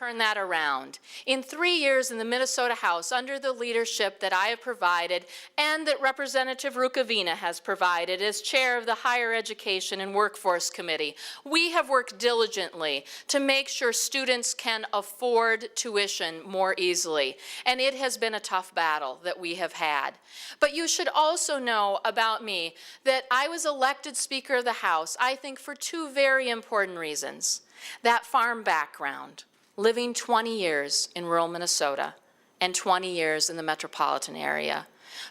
turn that around. In 3 years in the Minnesota House, under the leadership that I have provided and that Representative Rukavina has provided as chair of the Higher Education and Workforce Committee, we have worked diligently to make sure students can afford tuition more easily. And it has been a tough battle that we have had. But you should also know about me that I was elected Speaker of the House, I think, for two very important reasons. That farm background, living 20 years in rural Minnesota and 20 years in the metropolitan area,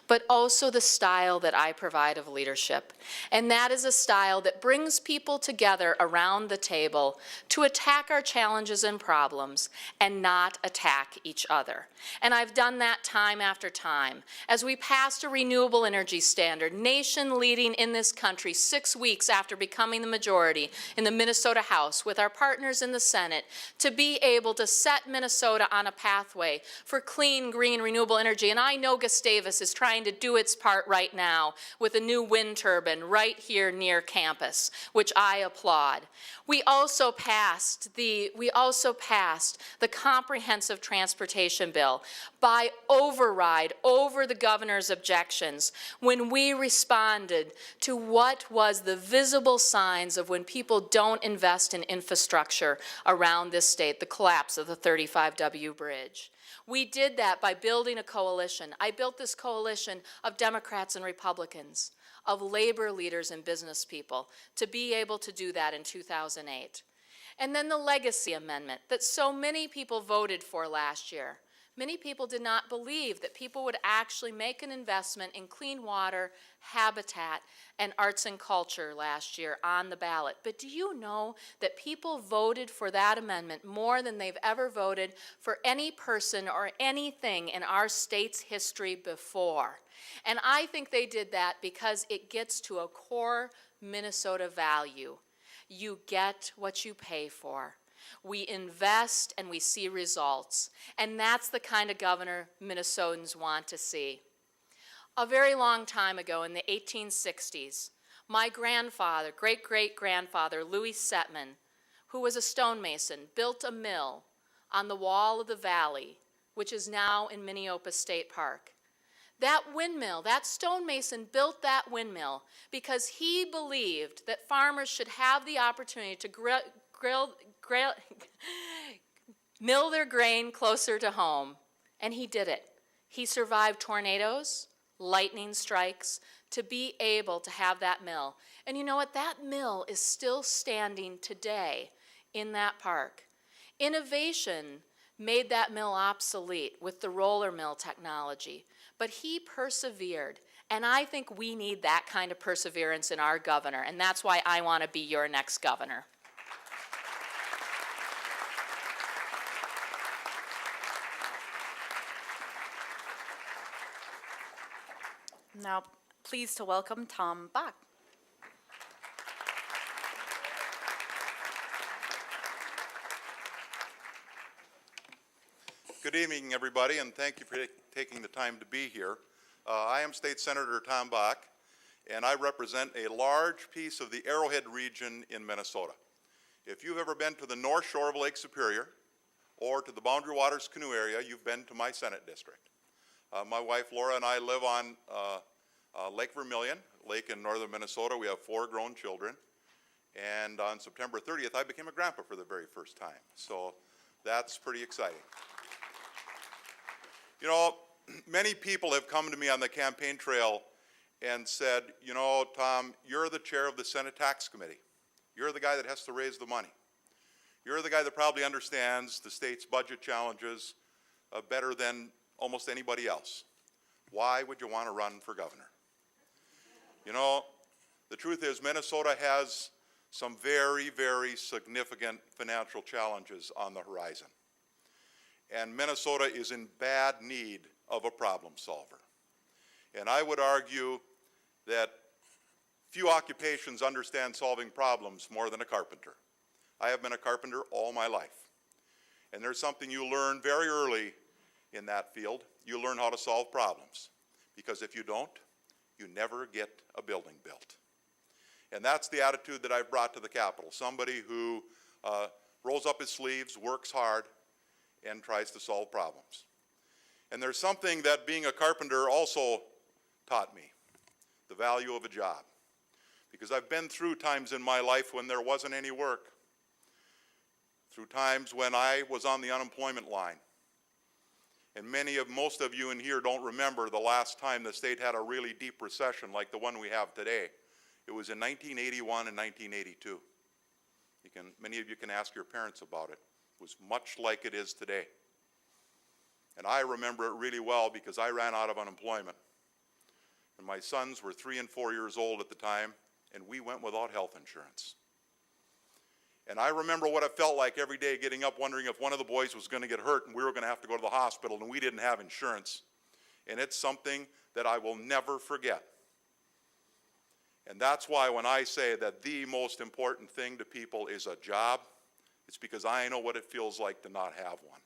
but also the style that I provide of leadership. And that is a style that brings people together around the table to attack our challenges and problems and not attack each other. And I've done that time after time. As we passed a renewable energy standard, nation leading in this country 6 weeks after becoming the majority in the Minnesota House with our partners in the Senate, to be able to set Minnesota on a pathway for clean, green, renewable energy. And I know Gustavus is trying to do its part right now with a new wind turbine right here near campus, which I applaud. We also passed the comprehensive transportation bill by override over the governor's objections when we responded to what was the visible signs of when people don't invest in infrastructure around this state, the collapse of the 35W bridge. We did that by building a coalition. I built this coalition of Democrats and Republicans, of labor leaders and business people, to be able to do that in 2008. And then the legacy amendment that so many people voted for last year. Many people did not believe that people would actually make an investment in clean water, habitat, and arts and culture last year on the ballot. But do you know that people voted for that amendment more than they've ever voted for any person or anything in our state's history before? And I think they did that because it gets to a core Minnesota value. You get what you pay for. We invest and we see results. And that's the kind of governor Minnesotans want to see. A very long time ago in the 1860s, my grandfather, great-great-grandfather, Louis Setman, who was a stonemason, built a mill on the wall of the valley, which is now in Minneopa State Park. That windmill, that stonemason built that windmill because he believed that farmers should have the opportunity to mill their grain closer to home. And he did it. He survived tornadoes, lightning strikes, to be able to have that mill. And you know what? That mill is still standing today in that park. Innovation made that mill obsolete with the roller mill technology. But he persevered, and I think we need that kind of perseverance in our governor, and that's why I want to be your next governor. Now, pleased to welcome Tom Bakk. Good evening, everybody, and thank you for taking the time to be here. I am State Senator Tom Bakk, and I represent a large piece of the Arrowhead region in Minnesota. If you've ever been to the North Shore of Lake Superior or to the Boundary Waters Canoe area, you've been to my Senate district. My wife Laura and I live on Lake Vermilion, lake in northern Minnesota. We have 4 grown children, and on September 30th, I became a grandpa for the very first time. So that's pretty exciting. You know, many people have come to me on the campaign trail and said, you know, Tom, you're the chair of the Senate Tax Committee. You're the guy that has to raise the money. You're the guy that probably understands the state's budget challenges better than almost anybody else. Why would you want to run for governor? You know, the truth is Minnesota has some very, very significant financial challenges on the horizon. And Minnesota is in bad need of a problem solver. And I would argue that few occupations understand solving problems more than a carpenter. I have been a carpenter all my life. And there's something you learn very early in that field. You learn how to solve problems. Because if you don't, you never get a building built. And that's the attitude that I've brought to the Capitol. Somebody who rolls up his sleeves, works hard, and tries to solve problems. And there's something that being a carpenter also taught me, the value of a job. Because I've been through times in my life when there wasn't any work, through times when I was on the unemployment line. And most of you in here don't remember the last time the state had a really deep recession like the one we have today. It was in 1981 and 1982. Many of you can ask your parents about it. It was much like it is today. And I remember it really well because I ran out of unemployment. And my sons were 3 and 4 years old at the time, and we went without health insurance. And I remember what it felt like every day getting up wondering if one of the boys was going to get hurt and we were going to have to go to the hospital and we didn't have insurance. And it's something that I will never forget. And that's why when I say that the most important thing to people is a job, it's because I know what it feels like to not have one.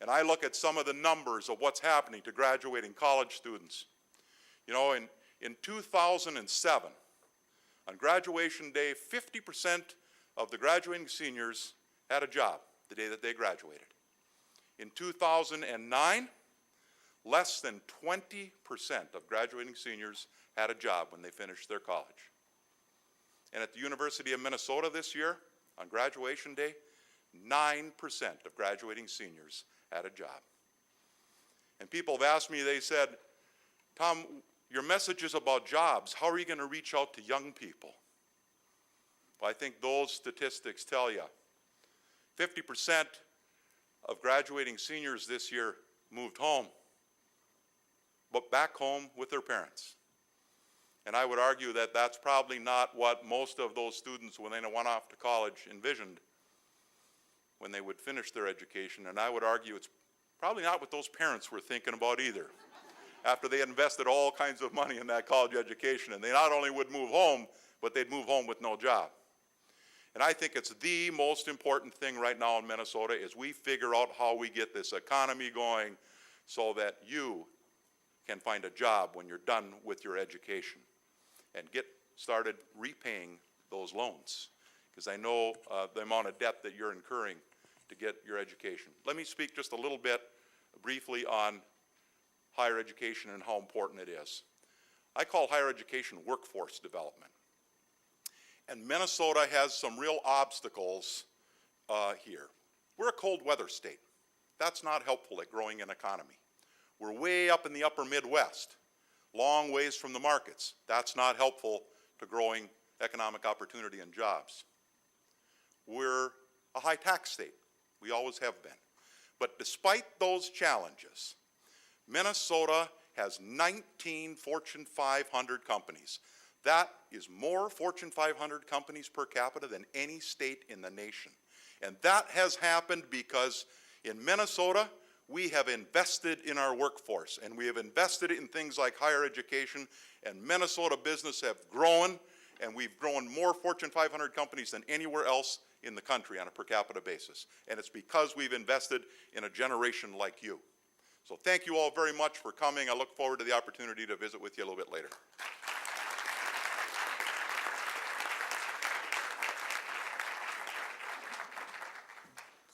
And I look at some of the numbers of what's happening to graduating college students. You know, in 2007, on graduation day, 50% of the graduating seniors had a job the day that they graduated. In 2009, less than 20% of graduating seniors had a job when they finished their college. And at the University of Minnesota this year, on graduation day, 9% of graduating seniors had a job. And people have asked me, they said, Tom, your message is about jobs. How are you going to reach out to young people? Well, I think those statistics tell you 50% of graduating seniors this year moved home, but back home with their parents. And I would argue that that's probably not what most of those students, when they went off to college, envisioned when they would finish their education. And I would argue it's probably not what those parents were thinking about either. After they had invested all kinds of money in that college education, and they not only would move home, but they'd move home with no job. And I think it's the most important thing right now in Minnesota is we figure out how we get this economy going so that you can find a job when you're done with your education and get started repaying those loans. Because I know the amount of debt that you're incurring to get your education. Let me speak just a little bit briefly on higher education and how important it is. I call higher education workforce development. And Minnesota has some real obstacles here. We're a cold weather state. That's not helpful at growing an economy. We're way up in the upper Midwest, long ways from the markets. That's not helpful to growing economic opportunity and jobs. We're a high tax state. We always have been. But despite those challenges, Minnesota has 19 Fortune 500 companies. That is more Fortune 500 companies per capita than any state in the nation. And that has happened because in Minnesota, we have invested in our workforce, and we have invested in things like higher education, and Minnesota business have grown, and we've grown more Fortune 500 companies than anywhere else in the country on a per capita basis. And it's because we've invested in a generation like you. So thank you all very much for coming. I look forward to the opportunity to visit with you a little bit later.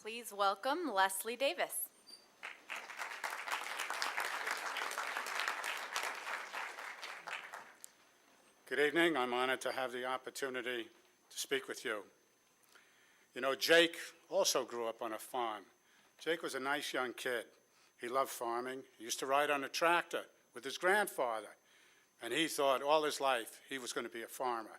Please welcome Leslie Davis. Good evening. I'm honored to have the opportunity to speak with you. You know, Jake also grew up on a farm. Jake was a nice young kid. He loved farming. He used to ride on a tractor with his grandfather, and he thought all his life he was going to be a farmer.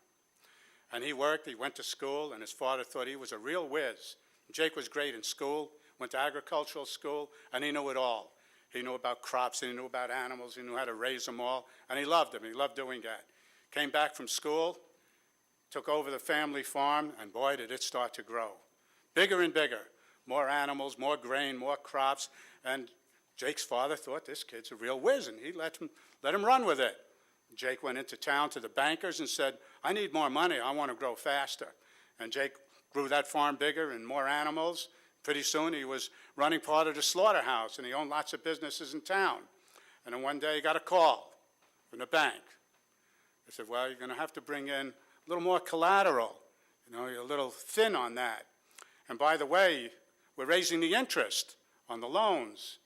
And he worked, he went to school, and his father thought he was a real whiz. Jake was great in school, went to agricultural school, and he knew it all. He knew about crops, and he knew about animals, he knew how to raise them all, and he loved them. He loved doing that. Came back from school, took over the family farm, and boy, did it start to grow. Bigger and bigger. More animals, more grain, more crops, and Jake's father thought this kid's a real whiz, and he let him run with it. Jake went into town to the bankers and said, I need more money, I want to grow faster. And Jake grew that farm bigger and more animals. Pretty soon he was running part of the slaughterhouse, and he owned lots of businesses in town. And then one day he got a call from the bank. They said, well, you're going to have to bring in a little more collateral. You know, you're a little thin on that. And by the way, we're raising the interest on the loans.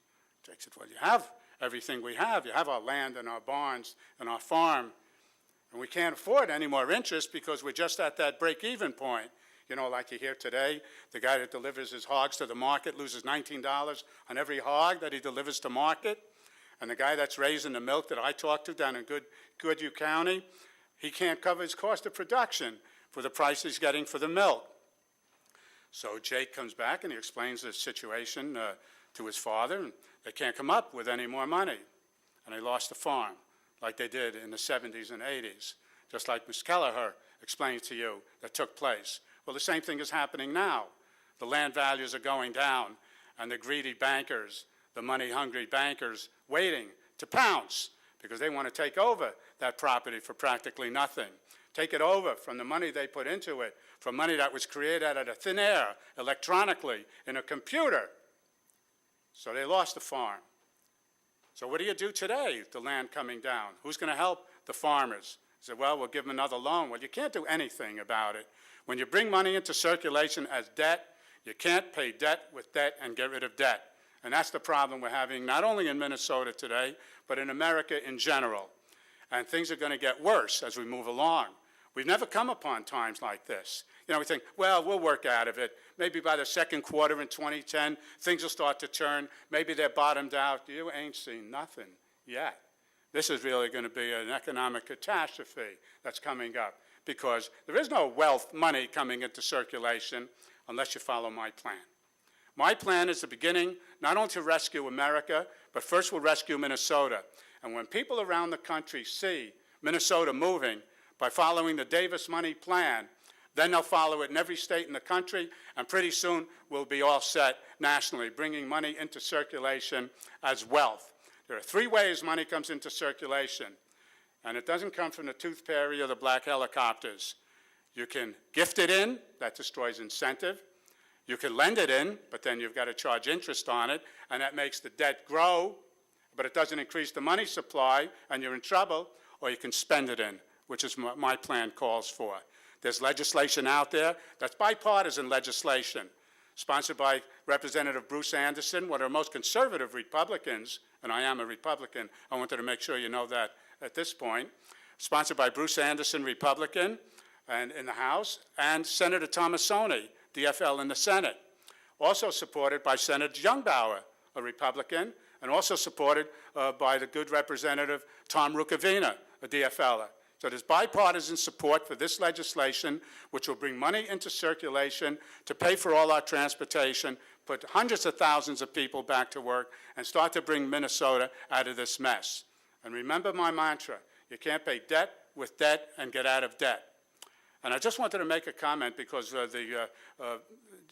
Jake said, well, you have everything we have. You have our land and our barns and our farm, and we can't afford any more interest because we're just at that break-even point. You know, like you hear today, the guy that delivers his hogs to the market loses $19 on every hog that he delivers to market. And the guy that's raising the milk that I talked to down in Goodhue County, he can't cover his cost of production for the price he's getting for the milk. So Jake comes back and he explains the situation to his father, and they can't come up with any more money. And they lost the farm like they did in the 70s and 80s, just like Ms. Kelleher explained to you that took place. Well, the same thing is happening now. The land values are going down, and the greedy bankers, the money-hungry bankers, waiting to pounce because they want to take over that property for practically nothing. Take it over from the money they put into it, from money that was created out of thin air, electronically, in a computer. So they lost the farm. So what do you do today, the land coming down? Who's going to help the farmers? He said, well, we'll give them another loan. Well, you can't do anything about it. When you bring money into circulation as debt, you can't pay debt with debt and get rid of debt. And that's the problem we're having not only in Minnesota today, but in America in general. And things are going to get worse as we move along. We've never come upon times like this. You know, we think, well, we'll work out of it. Maybe by the second quarter in 2010, things will start to turn. Maybe they're bottomed out. You ain't seen nothing yet. This is really going to be an economic catastrophe that's coming up because there is no wealth money coming into circulation unless you follow my plan. My plan is the beginning not only to rescue America, but first we'll rescue Minnesota. And when people around the country see Minnesota moving by following the Davis money plan, then they'll follow it in every state in the country, and pretty soon we'll be all set nationally, bringing money into circulation as wealth. There are three ways money comes into circulation, and it doesn't come from the tooth fairy or the black helicopters. You can gift it in, that destroys incentive. You can lend it in, but then you've got to charge interest on it, and that makes the debt grow, but it doesn't increase the money supply, and you're in trouble. Or you can spend it in, which is what my plan calls for. There's legislation out there that's bipartisan legislation, sponsored by Representative Bruce Anderson, one of the most conservative Republicans, and I am a Republican. I wanted to make sure you know that at this point. Sponsored by Bruce Anderson, Republican, and in the House, and Senator Tomassoni, DFL, in the Senate. Also supported by Senator Jungbauer, a Republican, and also supported by the good Representative Tom Rukavina, a DFLer. So there's bipartisan support for this legislation, which will bring money into circulation to pay for all our transportation, put hundreds of thousands of people back to work, and start to bring Minnesota out of this mess. And remember my mantra, you can't pay debt with debt and get out of debt. And I just wanted to make a comment because the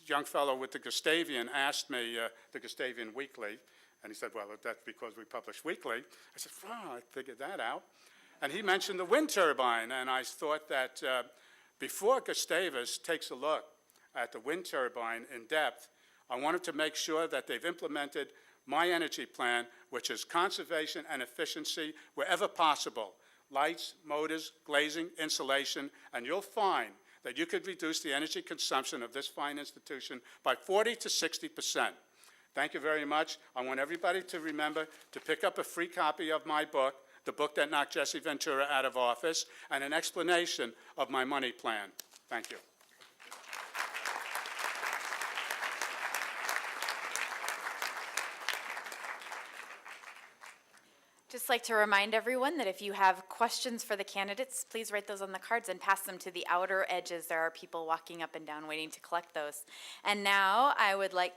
young fellow with the Gustavian asked me, the Gustavian Weekly, and he said, well, that's because we publish weekly. I said, oh, I figured that out. And he mentioned the wind turbine, and I thought that before Gustavus takes a look at the wind turbine in depth, I wanted to make sure that they've implemented my energy plan, which is conservation and efficiency wherever possible. Lights, motors, glazing, insulation, and you'll find that you could reduce the energy consumption of this fine institution by 40 to 60%. Thank you very much. I want everybody to remember to pick up a free copy of my book, The Book That Knocked Jesse Ventura Out of Office, and an explanation of my money plan. Thank you. Just like to remind everyone that if you have questions for the candidates, please write those on the cards and pass them to the outer edges. There are people walking up and down waiting to collect those. And now I would like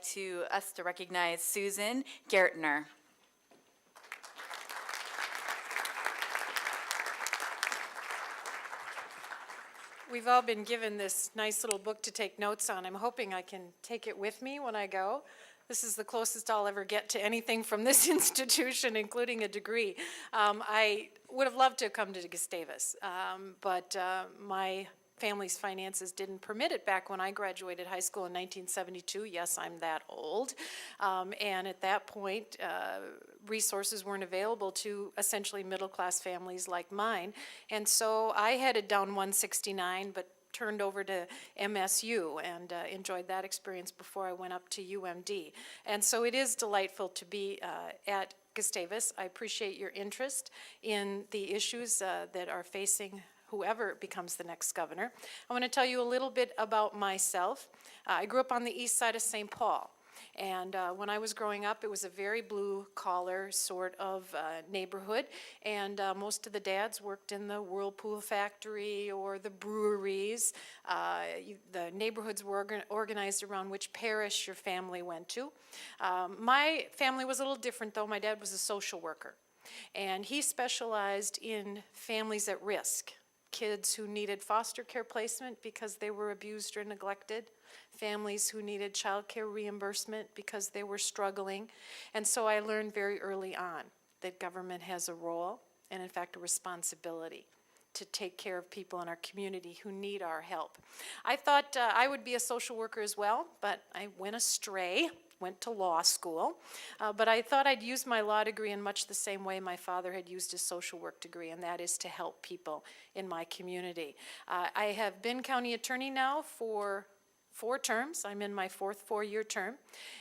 us to recognize Susan Gaertner. We've all been given this nice little book to take notes on. I'm hoping I can take it with me when I go. This is the closest I'll ever get to anything from this institution, including a degree. I would have loved to come to Gustavus, but my family's finances didn't permit it back when I graduated high school in 1972. Yes, I'm that old. And at that point, resources weren't available to essentially middle-class families like mine. And so I headed down 169, but turned over to MSU and enjoyed that experience before I went up to UMD. And so it is delightful to be at Gustavus. I appreciate your interest in the issues that are facing whoever becomes the next governor. I want to tell you a little bit about myself. I grew up on the east side of St. Paul. And when I was growing up, it was a very blue-collar sort of neighborhood, and most of the dads worked in the Whirlpool factory or the breweries. The neighborhoods were organized around which parish your family went to. My family was a little different, though. My dad was a social worker, and he specialized in families at risk. Kids who needed foster care placement because they were abused or neglected, families who needed child care reimbursement because they were struggling. And so I learned very early on that government has a role and, in fact, a responsibility to take care of people in our community who need our help. I thought I would be a social worker as well, but I went astray. Went to law school, but I thought I'd use my law degree in much the same way my father had used his social work degree, and that is to help people in my community. I have been county attorney now for 4 terms. I'm in my 4th 4-year term,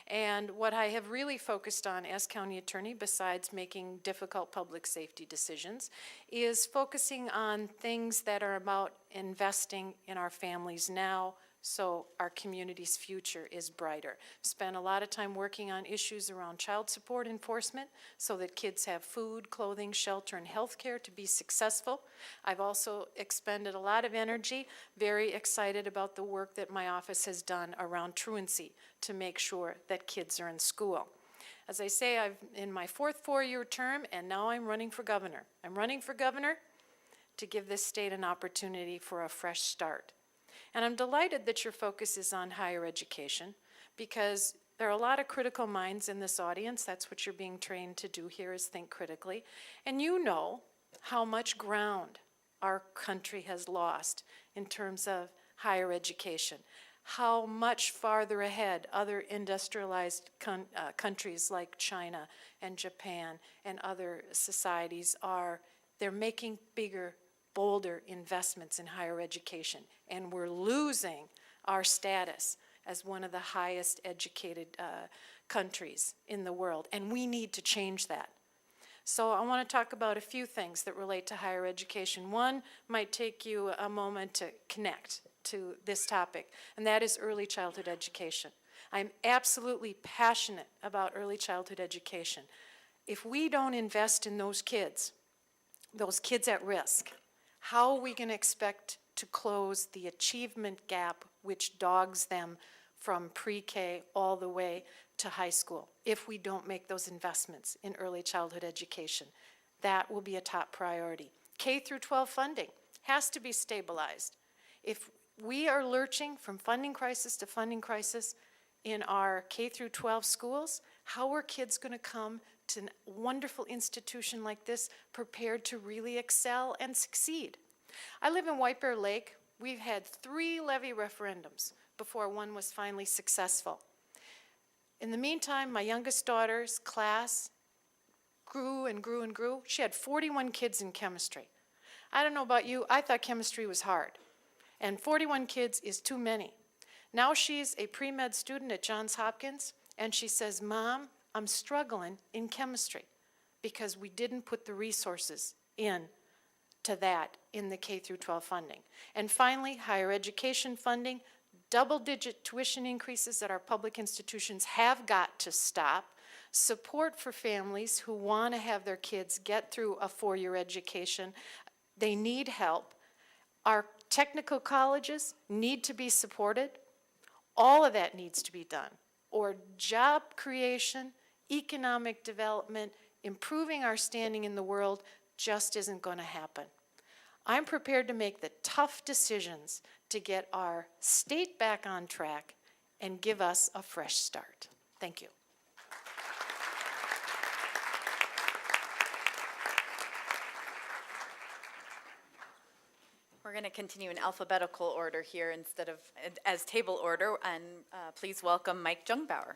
and what I have really focused on as county attorney, besides making difficult public safety decisions, is focusing on things that are about investing in our families now, so our community's future is brighter. Spent a lot of time working on issues around child support enforcement so that kids have food, clothing, shelter, and health care to be successful. I've also expended a lot of energy, very excited about the work that my office has done around truancy to make sure that kids are in school. As I say, I'm in my 4th 4-year term, and now I'm running for governor. I'm running for governor to give this state an opportunity for a fresh start. And I'm delighted that your focus is on higher education, because there are a lot of critical minds in this audience. That's what you're being trained to do here, is think critically. And you know how much ground our country has lost in terms of higher education, how much farther ahead other industrialized countries like China and Japan and other societies are. They're making bigger, bolder investments in higher education, and we're losing our status as one of the highest educated countries in the world, and we need to change that. So I want to talk about a few things that relate to higher education. One might take you a moment to connect to this topic, and that is early childhood education. I'm absolutely passionate about early childhood education. If we don't invest in those kids at risk, how are we going to expect to close the achievement gap which dogs them from pre-K all the way to high school if we don't make those investments in early childhood education? That will be a top priority. K through 12 funding has to be stabilized. If we are lurching from funding crisis to funding crisis in our K through 12 schools, how are kids going to come to a wonderful institution like this prepared to really excel and succeed? I live in White Bear Lake. We've had 3 levy referendums before one was finally successful. In the meantime, my youngest daughter's class grew and grew and grew. She had 41 kids in chemistry. I don't know about you, I thought chemistry was hard, and 41 kids is too many. Now she's a pre-med student at Johns Hopkins, and she says, "Mom, I'm struggling in chemistry because we didn't put the resources in to that in the K through 12 funding." And finally, higher education funding, double-digit tuition increases at our public institutions have got to stop. Support for families who want to have their kids get through a 4-year education. They need help. Our technical colleges need to be supported. All of that needs to be done. Or job creation, economic development, improving our standing in the world just isn't going to happen. I'm prepared to make the tough decisions to get our state back on track and give us a fresh start. Thank you. We're going to continue in alphabetical order here instead of as table order, and please welcome Mike Jungbauer.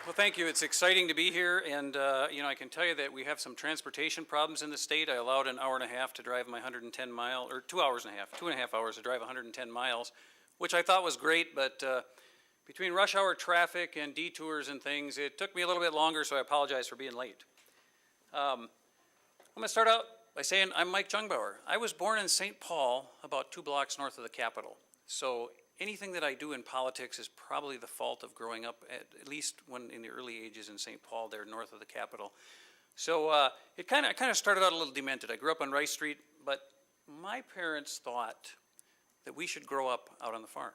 Well, thank you. It's exciting to be here, and I can tell you that we have some transportation problems in the state. I allowed an hour and a half to drive my 110 mile, or 2 hours and a half, 2.5 hours to drive 110 miles, which I thought was great, but between rush hour traffic and detours and things, it took me a little bit longer, so I apologize for being late. I'm going to start out by saying I'm Mike Jungbauer. I was born in St. Paul, about 2 blocks north of the Capitol. So anything that I do in politics is probably the fault of growing up, at least when in the early ages in St. Paul, there north of the Capitol. So it kind of started out a little demented. I grew up on Rice Street, but my parents thought that we should grow up out on the farm.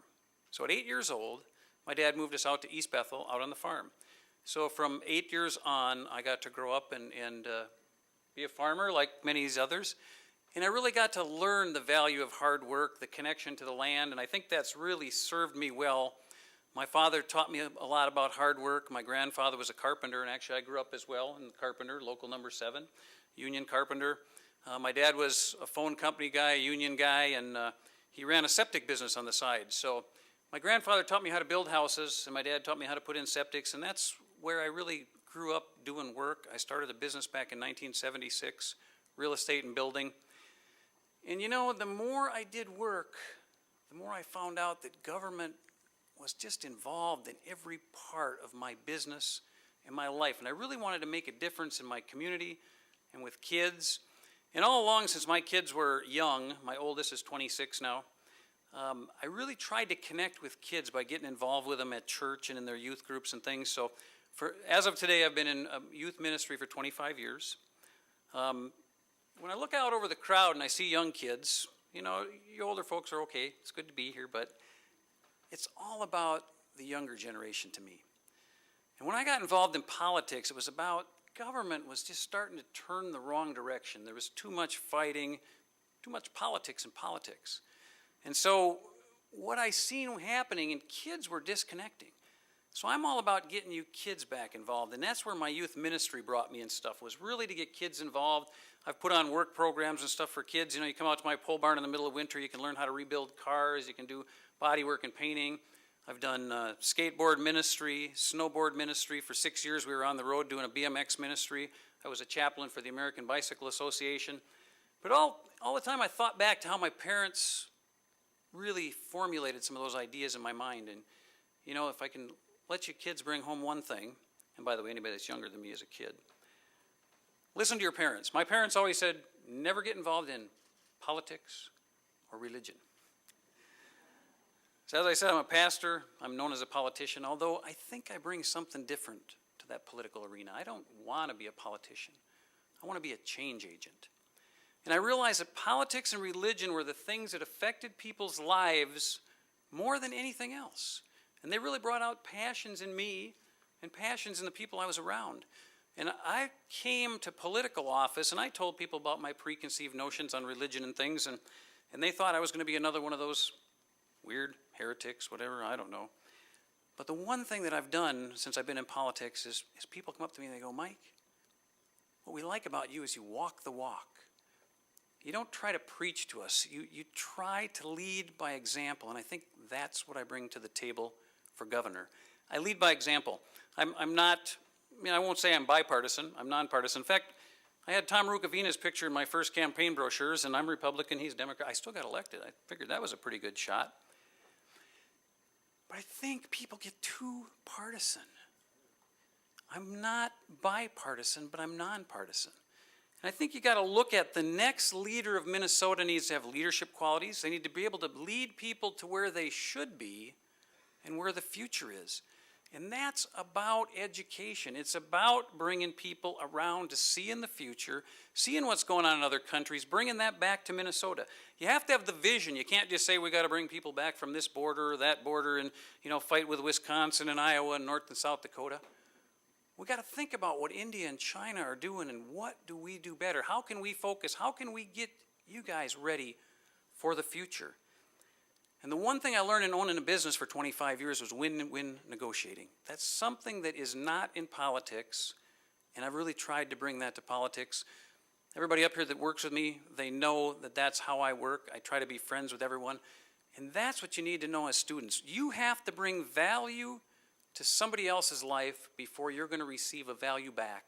So at 8 years old, my dad moved us out to East Bethel, out on the farm. So from 8 years on, I got to grow up and be a farmer like many of these others. And I really got to learn the value of hard work, the connection to the land, and I think that's really served me well. My father taught me a lot about hard work. My grandfather was a carpenter, and actually I grew up as well in the carpenter, local number 7, union carpenter. My dad was a phone company guy, a union guy, and he ran a septic business on the side. So my grandfather taught me how to build houses, and my dad taught me how to put in septics, and that's where I really grew up doing work. I started a business back in 1976, real estate and building. And the more I did work, the more I found out that government was just involved in every part of my business and my life. And I really wanted to make a difference in my community and with kids. And all along, since my kids were young, my oldest is 26 now, I really tried to connect with kids by getting involved with them at church and in their youth groups and things. So as of today, I've been in youth ministry for 25 years. When I look out over the crowd and I see young kids, you older folks are okay, it's good to be here, but it's all about the younger generation to me. And when I got involved in politics, it was about government was just starting to turn the wrong direction. There was too much fighting, too much politics in politics. And so what I seen happening, and kids were disconnecting. So I'm all about getting you kids back involved, and that's where my youth ministry brought me and stuff, was really to get kids involved. I've put on work programs and stuff for kids. You come out to my pole barn in the middle of winter, you can learn how to rebuild cars, you can do body work and painting. I've done skateboard ministry, snowboard ministry. For 6 years we were on the road doing a BMX ministry. I was a chaplain for the American Bicycle Association. But all the time I thought back to how my parents really formulated some of those ideas in my mind. And, if I can let you kids bring home one thing, and by the way, anybody that's younger than me is a kid, listen to your parents. My parents always said, never get involved in politics or religion. So as I said, I'm a pastor. I'm known as a politician, although I think I bring something different to that political arena. I don't want to be a politician. I want to be a change agent. And I realized that politics and religion were the things that affected people's lives more than anything else. And they really brought out passions in me and passions in the people I was around. And I came to political office, and I told people about my preconceived notions on religion and things, and they thought I was going to be another one of those weird heretics, whatever, I don't know. But the one thing that I've done since I've been in politics is people come up to me and they go, Mike, what we like about you is you walk the walk. You don't try to preach to us. You try to lead by example, and I think that's what I bring to the table for governor. I lead by example. I'm not, I won't say I'm bipartisan. I'm nonpartisan. In fact, I had Tom Rukavina's picture in my first campaign brochures, and I'm Republican, he's Democrat. I still got elected. I figured that was a pretty good shot. But I think people get too partisan. I'm not bipartisan, but I'm nonpartisan. And I think you got to look at the next leader of Minnesota needs to have leadership qualities. They need to be able to lead people to where they should be and where the future is. And that's about education. It's about bringing people around to see in the future, seeing what's going on in other countries, bringing that back to Minnesota. You have to have the vision. You can't just say we got to bring people back from this border or that border and, fight with Wisconsin and Iowa and North and South Dakota. We got to think about what India and China are doing and what do we do better? How can we focus? How can we get you guys ready for the future? And the one thing I learned in owning a business for 25 years was win-win negotiating. That's something that is not in politics, and I've really tried to bring that to politics. Everybody up here that works with me, they know that that's how I work. I try to be friends with everyone, and that's what you need to know as students. You have to bring value to somebody else's life before you're going to receive a value back.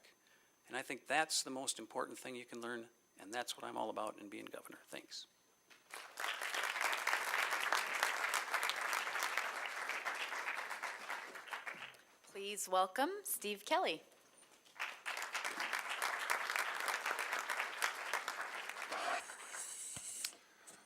And I think that's the most important thing you can learn, and that's what I'm all about in being governor. Thanks. Please welcome Steve Kelley.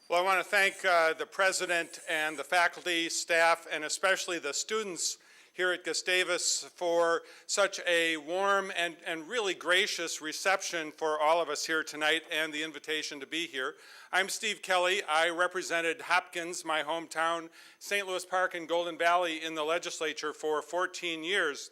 Well, I want to thank the president and the faculty, staff, and especially the students here at Gustavus for such a warm and really gracious reception for all of us here tonight and the invitation to be here. I'm Steve Kelley. I represented Hopkins, my hometown, St. Louis Park and Golden Valley in the legislature for 14 years.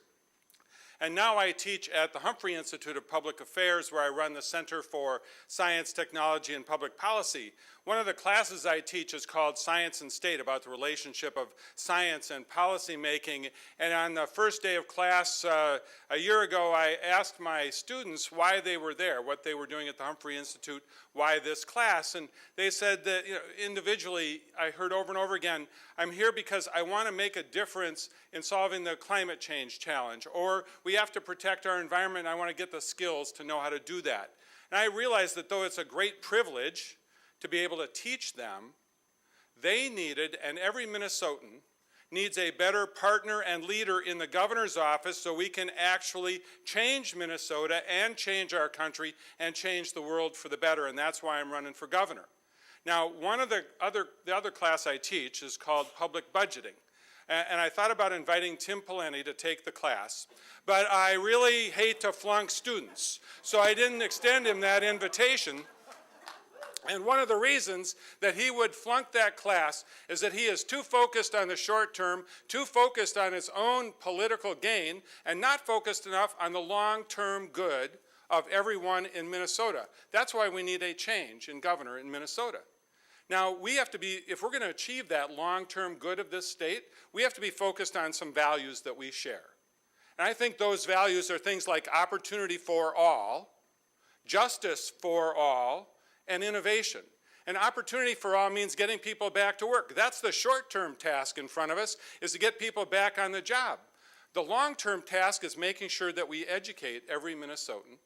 And now I teach at the Humphrey Institute of Public Affairs, where I run the Center for Science, Technology, and Public Policy. One of the classes I teach is called Science and State, about the relationship of science and policy making. And on the first day of class a year ago, I asked my students why they were there, what they were doing at the Humphrey Institute, why this class. And they said that, individually, I heard over and over again, I'm here because I want to make a difference in solving the climate change challenge, or we have to protect our environment, and I want to get the skills to know how to do that. And I realized that though it's a great privilege to be able to teach them, they needed, and every Minnesotan needs, a better partner and leader in the governor's office so we can actually change Minnesota and change our country and change the world for the better, and that's why I'm running for governor. Now, the other class I teach is called public budgeting. And I thought about inviting Tim Peleni to take the class, but I really hate to flunk students, so I didn't extend him that invitation. And one of the reasons that he would flunk that class is that he is too focused on the short term, too focused on his own political gain, and not focused enough on the long-term good of everyone in Minnesota. That's why we need a change in governor in Minnesota. Now, we have to be, if we're going to achieve that long-term good of this state, we have to be focused on some values that we share. And I think those values are things like opportunity for all, justice for all, and innovation. And opportunity for all means getting people back to work. That's the short-term task in front of us, is to get people back on the job. The long-term task is making sure that we educate every Minnesotan.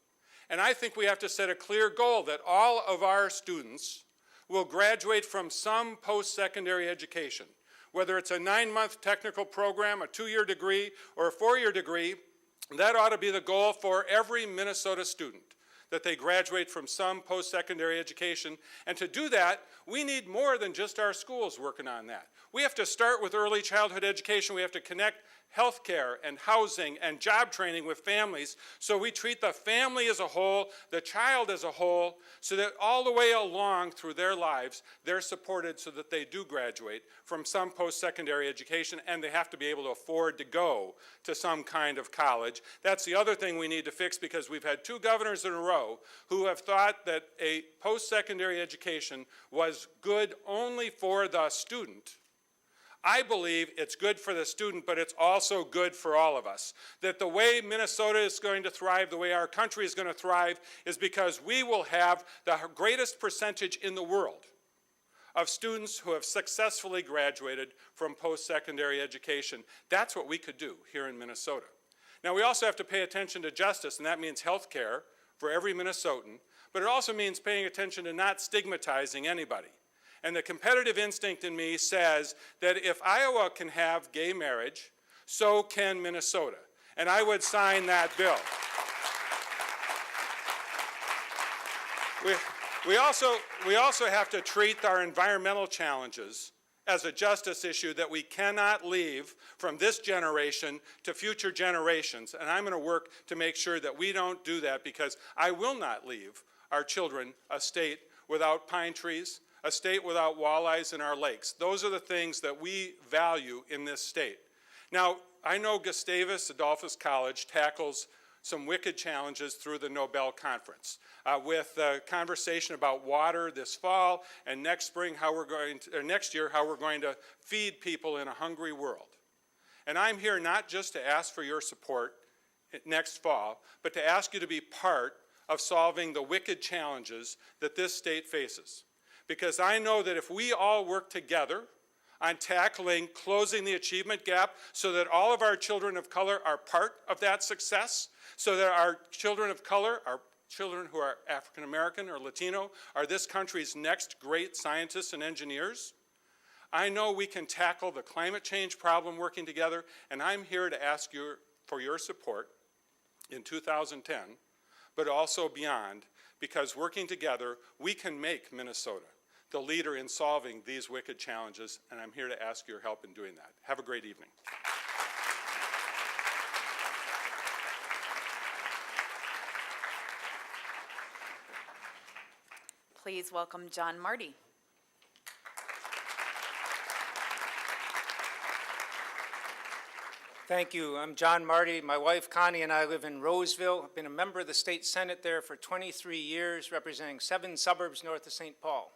And I think we have to set a clear goal that all of our students will graduate from some post-secondary education. Whether it's a 9-month technical program, a 2-year degree, or a 4-year degree, that ought to be the goal for every Minnesota student, that they graduate from some post-secondary education. And to do that, we need more than just our schools working on that. We have to start with early childhood education. We have to connect healthcare and housing and job training with families, so we treat the family as a whole, the child as a whole, so that all the way along through their lives, they're supported so that they do graduate from some post-secondary education, and they have to be able to afford to go to some kind of college. That's the other thing we need to fix, because we've had 2 governors in a row who have thought that a post-secondary education was good only for the student. I believe it's good for the student, but it's also good for all of us. That the way Minnesota is going to thrive, the way our country is going to thrive, is because we will have the greatest percentage in the world of students who have successfully graduated from post-secondary education. That's what we could do here in Minnesota. Now, we also have to pay attention to justice, and that means health care for every Minnesotan, but it also means paying attention to not stigmatizing anybody. And the competitive instinct in me says that if Iowa can have gay marriage, so can Minnesota. And I would sign that bill. We also have to treat our environmental challenges as a justice issue that we cannot leave from this generation to future generations. And I'm going to work to make sure that we don't do that, because I will not leave our children a state without pine trees, a state without walleyes in our lakes. Those are the things that we value in this state. Now, I know Gustavus Adolphus College tackles some wicked challenges through the Nobel Conference, with a conversation about water this fall, and next year how we're going to feed people in a hungry world. And I'm here not just to ask for your support next fall, but to ask you to be part of solving the wicked challenges that this state faces. Because I know that if we all work together on tackling closing the achievement gap so that all of our children of color are part of that success, so that our children of color, our children who are African American or Latino, are this country's next great scientists and engineers. I know we can tackle the climate change problem working together, and I'm here to ask you for your support in 2010, but also beyond, because working together, we can make Minnesota the leader in solving these wicked challenges, and I'm here to ask your help in doing that. Have a great evening. Please welcome John Marty. Thank you. I'm John Marty. My wife Connie and I live in Roseville. I've been a member of the state senate there for 23 years, representing 7 suburbs north of St. Paul.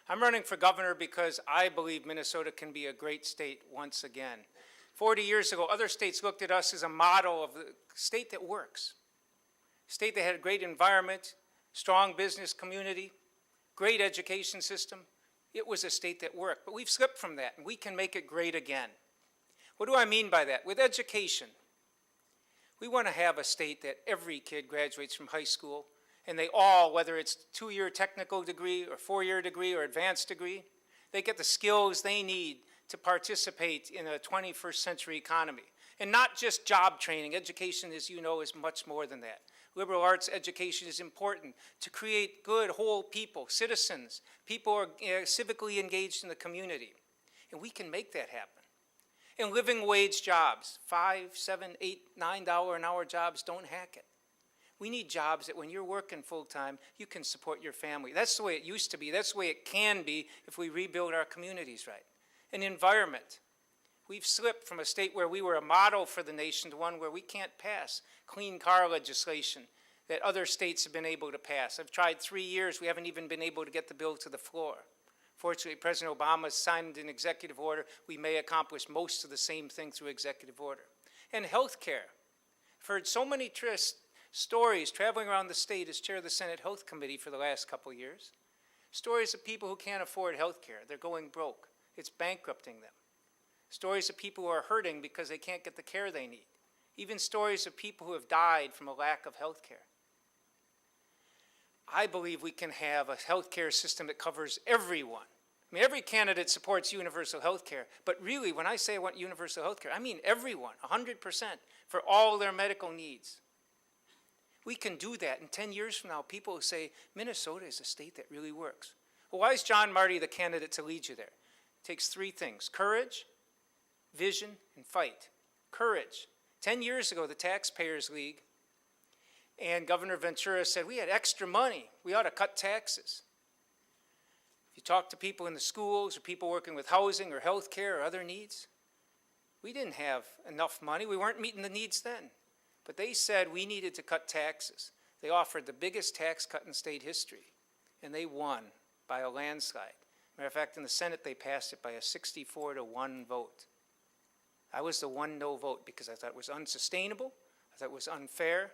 I'm running for governor because I believe Minnesota can be a great state once again. 40 years ago, other states looked at us as a model of the state that works. A state that had a great environment, strong business community, great education system. It was a state that worked, but we've slipped from that, and we can make it great again. What do I mean by that? With education, we want to have a state that every kid graduates from high school, and they all, whether it's 2-year technical degree or 4-year degree or advanced degree, they get the skills they need to participate in a 21st century economy. And not just job training. Education, as you know, is much more than that. Liberal arts education is important to create good, whole people, citizens, people who are civically engaged in the community. And we can make that happen. And living wage jobs, $5, $7, $8, $9 an hour jobs, don't hack it. We need jobs that when you're working full-time, you can support your family. That's the way it used to be. That's the way it can be if we rebuild our communities right. And environment. We've slipped from a state where we were a model for the nation to one where we can't pass clean car legislation that other states have been able to pass. I've tried 3 years. We haven't even been able to get the bill to the floor. Fortunately, President Obama signed an executive order. We may accomplish most of the same thing through executive order. And health care. I've heard so many stories traveling around the state as chair of the Senate Health Committee for the last couple of years. Stories of people who can't afford health care. They're going broke. It's bankrupting them. Stories of people who are hurting because they can't get the care they need. Even stories of people who have died from a lack of health care. I believe we can have a health care system that covers everyone. I mean, every candidate supports universal health care, but really, when I say I want universal health care, I mean everyone, 100%, for all their medical needs. We can do that. In 10 years from now, people will say, Minnesota is a state that really works. Well, why is John Marty the candidate to lead you there? It takes 3 things: courage, vision, and fight. Courage. 10 years ago, the Taxpayers League and Governor Ventura said, we had extra money. We ought to cut taxes. If you talk to people in the schools or people working with housing or health care or other needs, we didn't have enough money. We weren't meeting the needs then. But they said we needed to cut taxes. They offered the biggest tax cut in state history, and they won by a landslide. Matter of fact, in the Senate, they passed it by a 64-1 vote. I was the one no vote because I thought it was unsustainable. I thought it was unfair.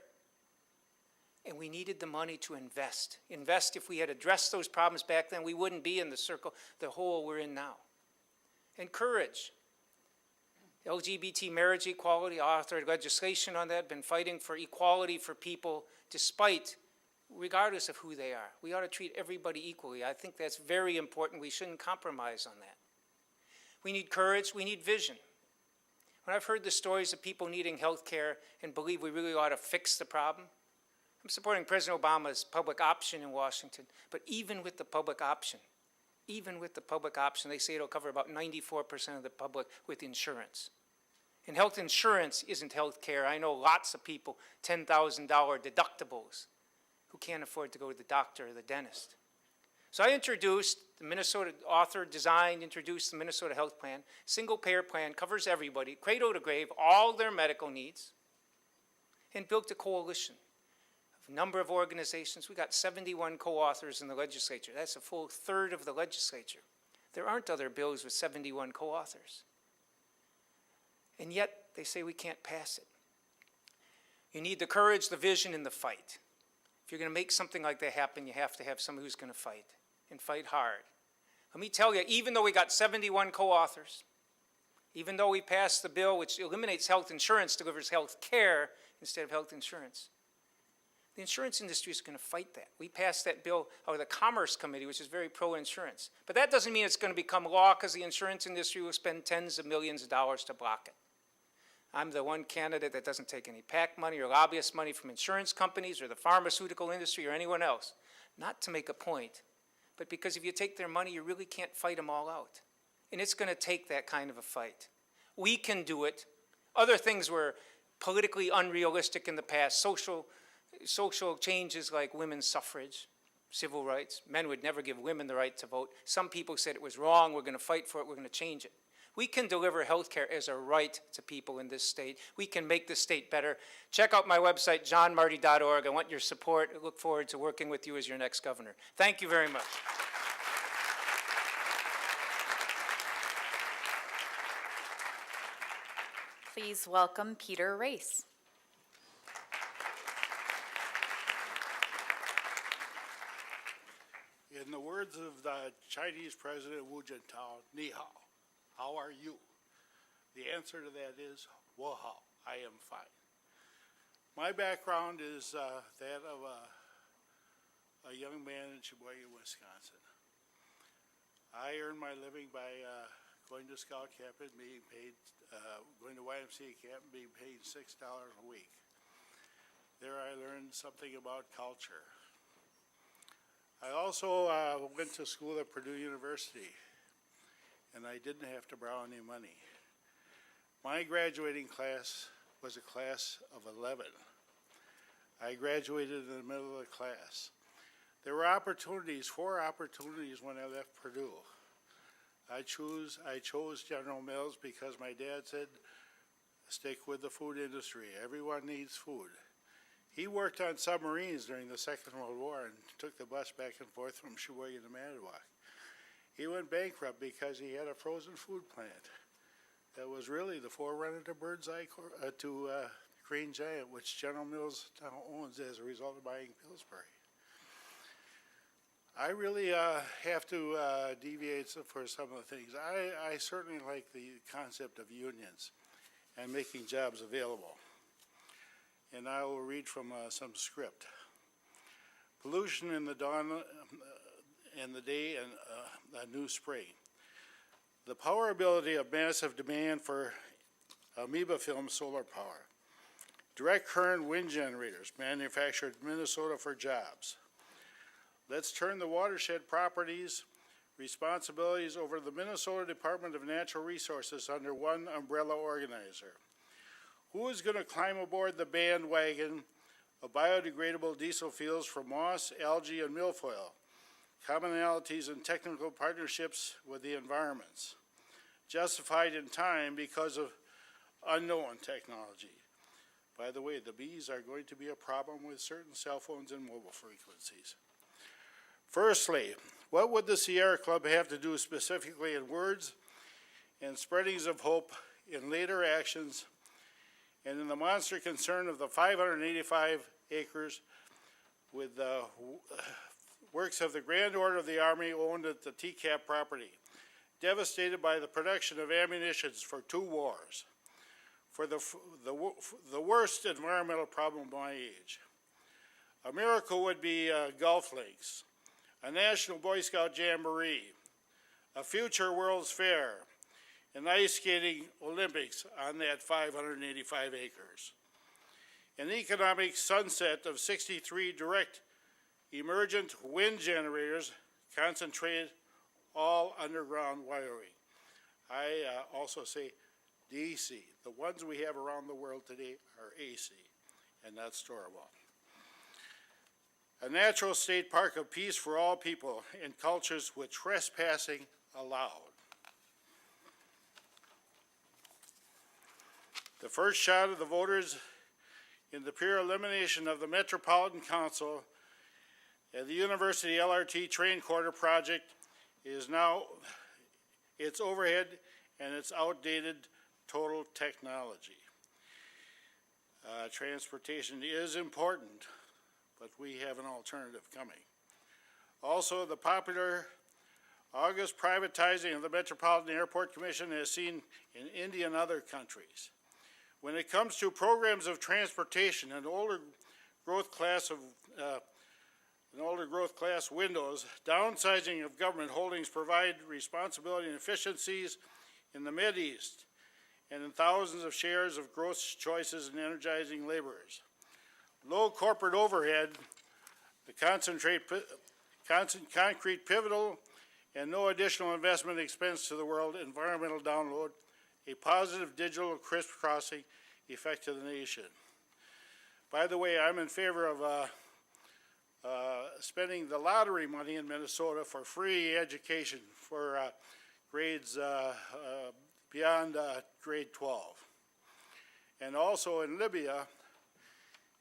And we needed the money to invest. Invest. If we had addressed those problems back then, we wouldn't be in the circle, the hole we're in now. And courage. LGBT marriage equality, authored legislation on that, been fighting for equality for people regardless of who they are. We ought to treat everybody equally. I think that's very important. We shouldn't compromise on that. We need courage. We need vision. When I've heard the stories of people needing health care and believe we really ought to fix the problem, I'm supporting President Obama's public option in Washington, but even with the public option, they say it'll cover about 94% of the public with insurance. And health insurance isn't health care. I know lots of people, $10,000 deductibles, who can't afford to go to the doctor or the dentist. So I introduced the Minnesota introduced the Minnesota Health Plan. Single payer plan, covers everybody, cradle to grave, all their medical needs, and built a coalition. A number of organizations. We got 71 co-authors in the legislature. That's a full third of the legislature. There aren't other bills with 71 co-authors. And yet, they say we can't pass it. You need the courage, the vision, and the fight. If you're going to make something like that happen, you have to have somebody who's going to fight, and fight hard. Let me tell you, even though we got 71 co-authors, even though we passed the bill which eliminates health insurance, delivers health care instead of health insurance, the insurance industry is going to fight that. We passed that bill out of the Commerce Committee, which is very pro-insurance. But that doesn't mean it's going to become law, because the insurance industry will spend tens of millions of dollars to block it. I'm the one candidate that doesn't take any PAC money or lobbyist money from insurance companies or the pharmaceutical industry or anyone else. Not to make a point, but because if you take their money, you really can't fight them all out. And it's going to take that kind of a fight. We can do it. Other things were politically unrealistic in the past. Social changes like women's suffrage, civil rights. Men would never give women the right to vote. Some people said it was wrong. We're going to fight for it. We're going to change it. We can deliver health care as a right to people in this state. We can make the state better. Check out my website, johnmarty.org. I want your support. I look forward to working with you as your next governor. Thank you very much. Please welcome Peter Race. In the words of the Chinese President Wu Jintao, Ni hao, how are you? The answer to that is, wo hao, I am fine. My background is that of a young man in Sheboygan, Wisconsin. I earned my living by going to scout camp and being paid, going to YMCA camp and being paid $6 a week. There I learned something about culture. I also went to school at Purdue University, and I didn't have to borrow any money. My graduating class was a class of 11. I graduated in the middle of the class. There were opportunities, 4 opportunities when I left Purdue. I chose General Mills because my dad said, stick with the food industry. Everyone needs food. He worked on submarines during the Second World War and took the bus back and forth from Sheboygan to Manitowoc. He went bankrupt because he had a frozen food plant that was really the forerunner to Green Giant, which General Mills now owns as a result of buying Pillsbury. I really have to deviate for some of the things. I certainly like the concept of unions and making jobs available. And I will read from some script. Pollution in the dawn and the day and a new spring. The power ability of massive demand for amoeba film solar power. Direct current wind generators manufactured in Minnesota for jobs. Let's turn the watershed properties responsibilities over the Minnesota Department of Natural Resources under one umbrella organizer. Who is going to climb aboard the bandwagon of biodegradable diesel fuels from moss, algae, and milfoil? Commonalities and technical partnerships with the environments. Justified in time because of unknown technology. By the way, the bees are going to be a problem with certain cell phones and mobile frequencies. Firstly, what would the Sierra Club have to do specifically in words and spreadings of hope in later actions and in the monster concern of the 585 acres with the works of the Grand Order of the Army owned at the TCAP property, devastated by the production of ammunition for 2 wars, for the worst environmental problem of my age. A miracle would be golf links, a National Boy Scout Jamboree, a future World's Fair, an ice skating Olympics on that 585 acres. An economic sunset of 63 direct emergent wind generators concentrated all underground wiring. I also say DC. The ones we have around the world today are AC, and that's storable. A natural state park of peace for all people and cultures with trespassing allowed. The first shot of the voters in the pure elimination of the Metropolitan Council and the University LRT Train Quarter project is now its overhead and its outdated total technology. Transportation is important, but we have an alternative coming. Also, the popular August privatizing of the Metropolitan Airport Commission is seen in India and other countries. When it comes to programs of transportation, an older growth class windows, downsizing of government holdings provide responsibility and efficiencies in the Mideast and in thousands of shares of growth choices and energizing laborers. Low corporate overhead, the concrete pivotal, and no additional investment expense to the world, environmental download, a positive digital crisscrossing effect to the nation. By the way, I'm in favor of spending the lottery money in Minnesota for free education for grades beyond grade 12. And also in Libya,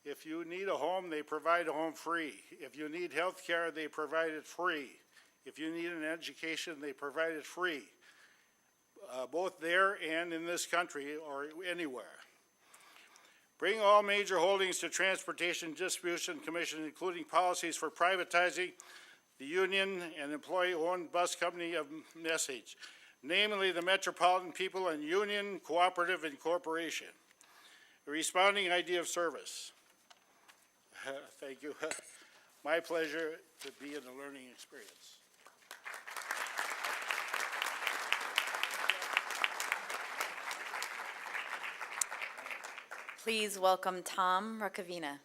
if you need a home, they provide a home free. If you need health care, they provide it free. If you need an education, they provide it free, both there and in this country or anywhere. Bring all major holdings to Transportation Distribution Commission, including policies for privatizing the union and employee-owned bus company of Message, namely the Metropolitan People and Union Cooperative Incorporation. A responding idea of service. Thank you. My pleasure to be in a learning experience. Please welcome Tom Rukavina.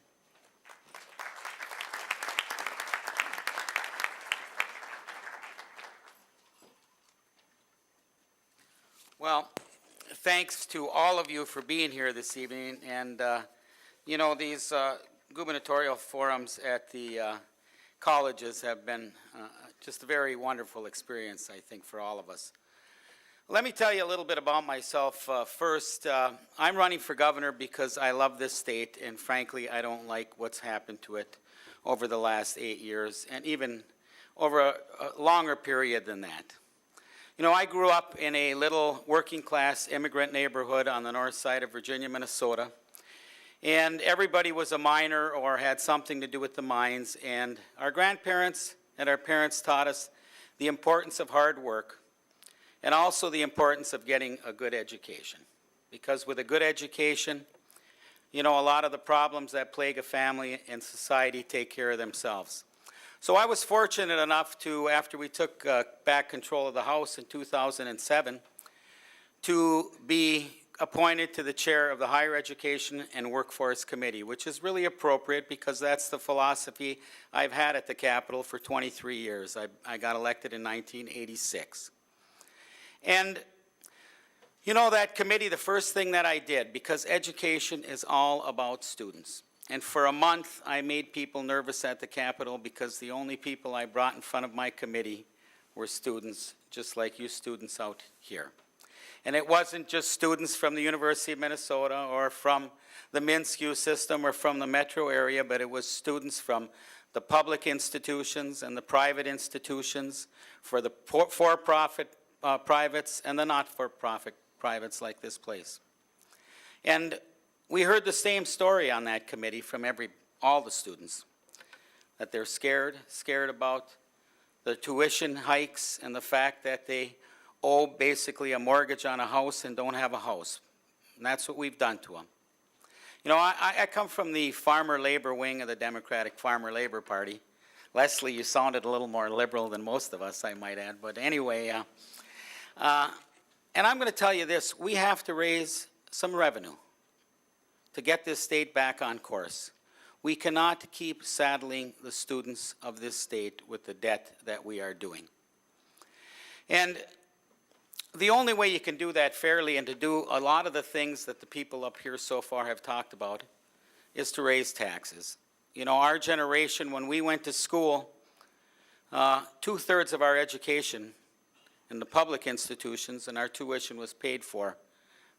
Well, thanks to all of you for being here this evening. And, you know, these gubernatorial forums at the colleges have been just a very wonderful experience, I think, for all of us. Let me tell you a little bit about myself. First, I'm running for governor because I love this state, and frankly, I don't like what's happened to it over the last 8 years, and even over a longer period than that. You know, I grew up in a little working-class immigrant neighborhood on the north side of Virginia, Minnesota, and everybody was a miner or had something to do with the mines, and our grandparents and our parents taught us the importance of hard work, and also the importance of getting a good education. Because with a good education, you know, a lot of the problems that plague a family and society take care of themselves. So I was fortunate enough to, after we took back control of the House in 2007, to be appointed to the chair of the Higher Education and Workforce Committee, which is really appropriate because that's the philosophy I've had at the Capitol for 23 years. I got elected in 1986. And, you know, that committee, the first thing that I did, because education is all about students. And for a month, I made people nervous at the Capitol because the only people I brought in front of my committee were students, just like you students out here. And it wasn't just students from the University of Minnesota or from the MnSCU system or from the metro area, but it was students from the public institutions and the private institutions, for the for-profit privates and the not-for-profit privates like this place. And we heard the same story on that committee from all the students, that they're scared about the tuition hikes and the fact that they owe basically a mortgage on a house and don't have a house. And that's what we've done to them. You know, I come from the farmer labor wing of the Democratic Farmer Labor Party. Leslie, you sounded a little more liberal than most of us, I might add. But anyway, and I'm going to tell you this, we have to raise some revenue to get this state back on course. We cannot keep saddling the students of this state with the debt that we are doing. And the only way you can do that fairly and to do a lot of the things that the people up here so far have talked about is to raise taxes. You know, our generation, when we went to school, 2/3 of our education in the public institutions and our tuition was paid for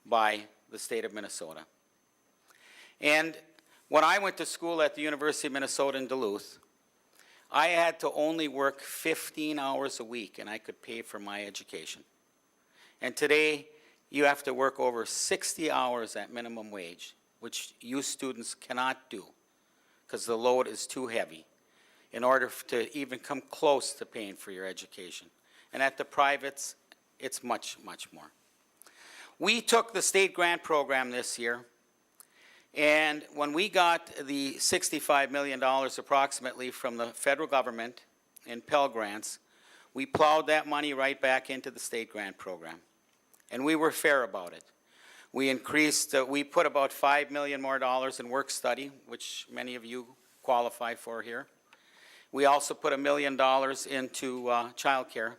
by the state of Minnesota. And when I went to school at the University of Minnesota in Duluth, I had to only work 15 hours a week and I could pay for my education. And today, you have to work over 60 hours at minimum wage, which you students cannot do because the load is too heavy in order to even come close to paying for your education. and at the privates, it's much, much more. We took the state grant program this year, and when we got the $65 million approximately from the federal government in Pell Grants, we plowed that money right back into the state grant program. And we were fair about it. We increased, we put about $5 million more in work study, which many of you qualify for here. We also put $1 million into child care.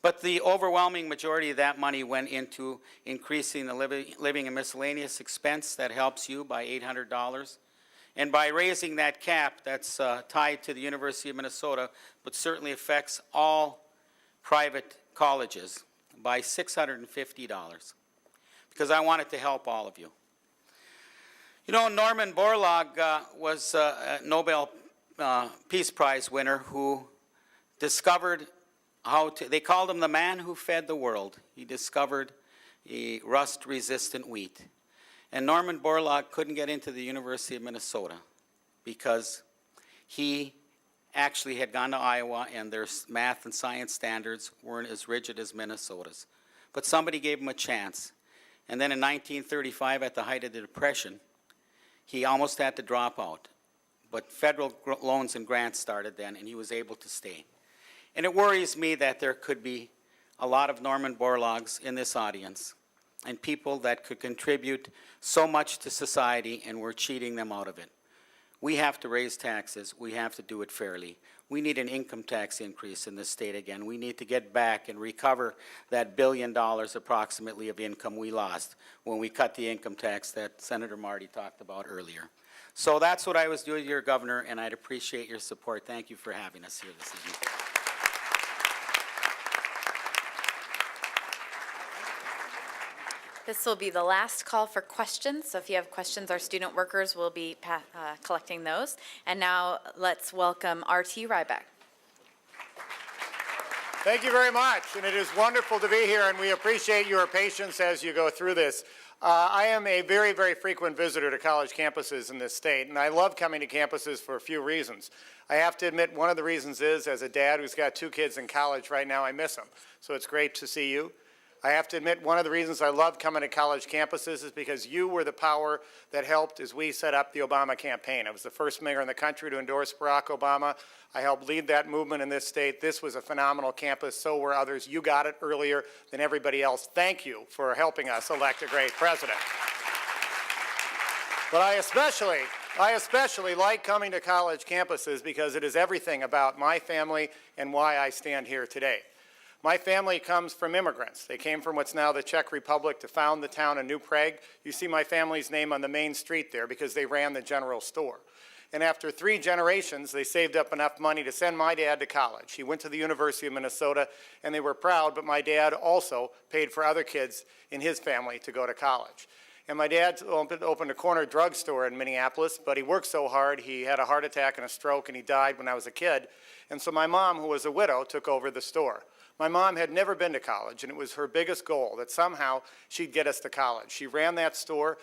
But the overwhelming majority of that money went into increasing the living and miscellaneous expense. That helps you by $800. And by raising that cap that's tied to the University of Minnesota, but certainly affects all private colleges, by $650, because I wanted to help all of you. You know, Norman Borlaug was a Nobel Peace Prize winner who discovered how to, they called him the man who fed the world. He discovered a rust-resistant wheat. And Norman Borlaug couldn't get into the University of Minnesota because he actually had gone to Iowa and their math and science standards weren't as rigid as Minnesota's. But somebody gave him a chance. And then in 1935, at the height of the Depression, he almost had to drop out. But federal loans and grants started then, and he was able to stay. And it worries me that there could be a lot of Norman Borlaugs in this audience and people that could contribute so much to society, and we're cheating them out of it. We have to raise taxes. We have to do it fairly. We need an income tax increase in this state again. We need to get back and recover that $1 billion approximately of income we lost when we cut the income tax that Senator Marty talked about earlier. So that's what I was doing here, Governor, and I'd appreciate your support. Thank you for having us here this evening. This will be the last call for questions, so if you have questions, our student workers will be collecting those. And now let's welcome RT Rybak. Thank you very much, and it is wonderful to be here, and we appreciate your patience as you go through this. I am a very, very frequent visitor to college campuses in this state, and I love coming to campuses for a few reasons. I have to admit, one of the reasons is, as a dad who's got 2 kids in college right now, I miss them. So it's great to see you. I have to admit, one of the reasons I love coming to college campuses is because you were the power that helped as we set up the Obama campaign. I was the first mayor in the country to endorse Barack Obama. I helped lead that movement in this state. This was a phenomenal campus. So were others. You got it earlier than everybody else. Thank you for helping us elect a great president. But I especially like coming to college campuses because it is everything about my family and why I stand here today. My family comes from immigrants. They came from what's now the Czech Republic to found the town of New Prague. You see my family's name on the main street there because they ran the general store. And after 3 generations, they saved up enough money to send my dad to college. He went to the University of Minnesota, and they were proud, but my dad also paid for other kids in his family to go to college. And my dad opened a corner drugstore in Minneapolis, but he worked so hard, he had a heart attack and a stroke, and he died when I was a kid. And so my mom, who was a widow, took over the store. My mom had never been to college, and it was her biggest goal that somehow she'd get us to college. She ran that store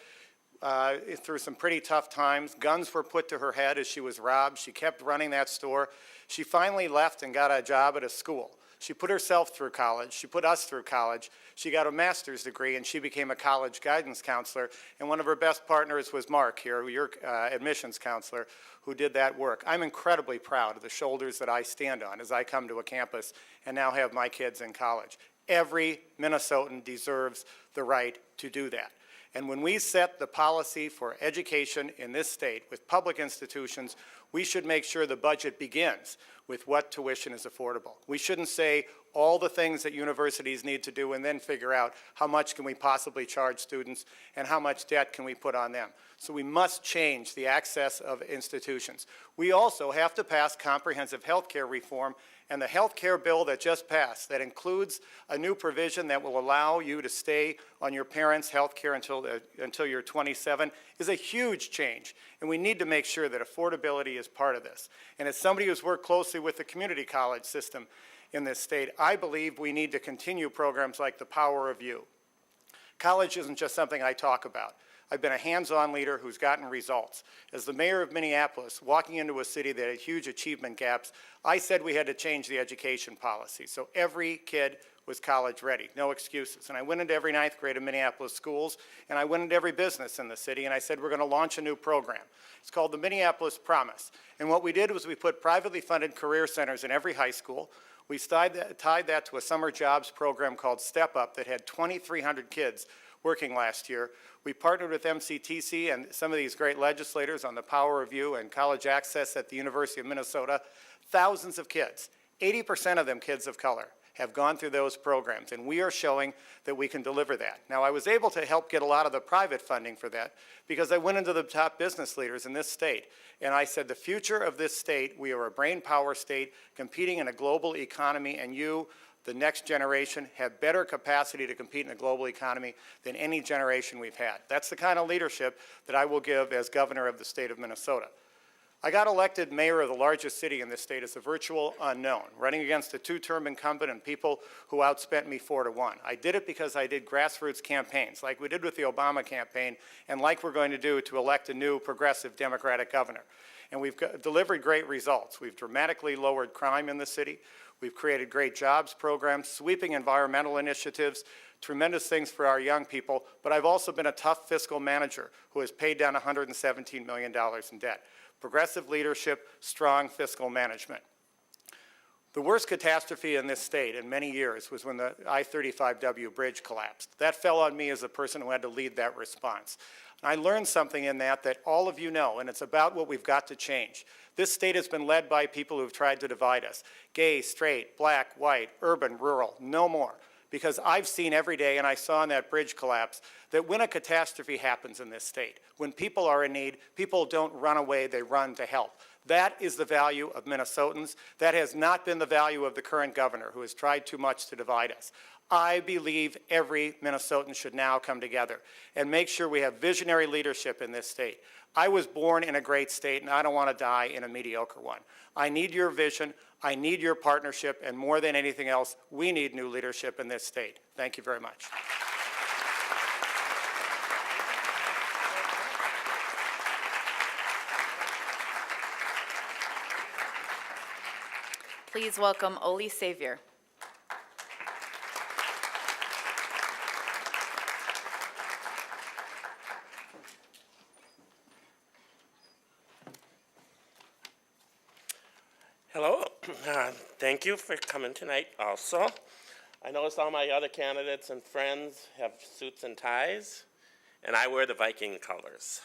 through some pretty tough times. Guns were put to her head as she was robbed. She kept running that store. She finally left and got a job at a school. She put herself through college. She put us through college. She got a master's degree, and she became a college guidance counselor. And one of her best partners was Mark here, your admissions counselor, who did that work. I'm incredibly proud of the shoulders that I stand on as I come to a campus and now have my kids in college. Every Minnesotan deserves the right to do that. And when we set the policy for education in this state with public institutions, we should make sure the budget begins with what tuition is affordable. We shouldn't say all the things that universities need to do and then figure out how much can we possibly charge students and how much debt can we put on them. So we must change the access of institutions. We also have to pass comprehensive health care reform, and the health care bill that just passed that includes a new provision that will allow you to stay on your parents' health care until you're 27 is a huge change, and we need to make sure that affordability is part of this. And as somebody who's worked closely with the community college system in this state, I believe we need to continue programs like the Power of You. College isn't just something I talk about. I've been a hands-on leader who's gotten results. As the mayor of Minneapolis, walking into a city that had huge achievement gaps, I said we had to change the education policy so every kid was college ready, no excuses. And I went into every ninth grade of Minneapolis schools, and I went into every business in the city, and I said we're going to launch a new program. It's called the Minneapolis Promise. And what we did was we put privately funded career centers in every high school. We tied that to a summer jobs program called Step Up that had 2,300 kids working last year. We partnered with MCTC and some of these great legislators on the Power Review and college access at the University of Minnesota. Thousands of kids, 80% of them kids of color, have gone through those programs, and we are showing that we can deliver that. Now, I was able to help get a lot of the private funding for that because I went into the top business leaders in this state, and I said, the future of this state, we are a brain power state competing in a global economy, and you, the next generation, have better capacity to compete in a global economy than any generation we've had. That's the kind of leadership that I will give as governor of the state of Minnesota. I got elected mayor of the largest city in this state as a virtual unknown, running against a two-term incumbent and people who outspent me 4-1. I did it because I did grassroots campaigns, like we did with the Obama campaign, and like we're going to do to elect a new progressive Democratic governor. And we've delivered great results. We've dramatically lowered crime in the city. We've created great jobs programs, sweeping environmental initiatives, tremendous things for our young people, but I've also been a tough fiscal manager who has paid down $117 million in debt. Progressive leadership, strong fiscal management. The worst catastrophe in this state in many years was when the I-35W bridge collapsed. That fell on me as a person who had to lead that response. And I learned something in that all of you know, and it's about what we've got to change. This state has been led by people who've tried to divide us. Gay, straight, black, white, urban, rural, no more. Because I've seen every day, and I saw in that bridge collapse, that when a catastrophe happens in this state, when people are in need, people don't run away, they run to help. That is the value of Minnesotans. That has not been the value of the current governor, who has tried too much to divide us. I believe every Minnesotan should now come together and make sure we have visionary leadership in this state. I was born in a great state, and I don't want to die in a mediocre one. I need your vision. I need your partnership, and more than anything else, we need new leadership in this state. Thank you very much. Please welcome Ole Savior. Hello. Thank you for coming tonight also. I noticed all my other candidates and friends have suits and ties, and I wear the Viking colors.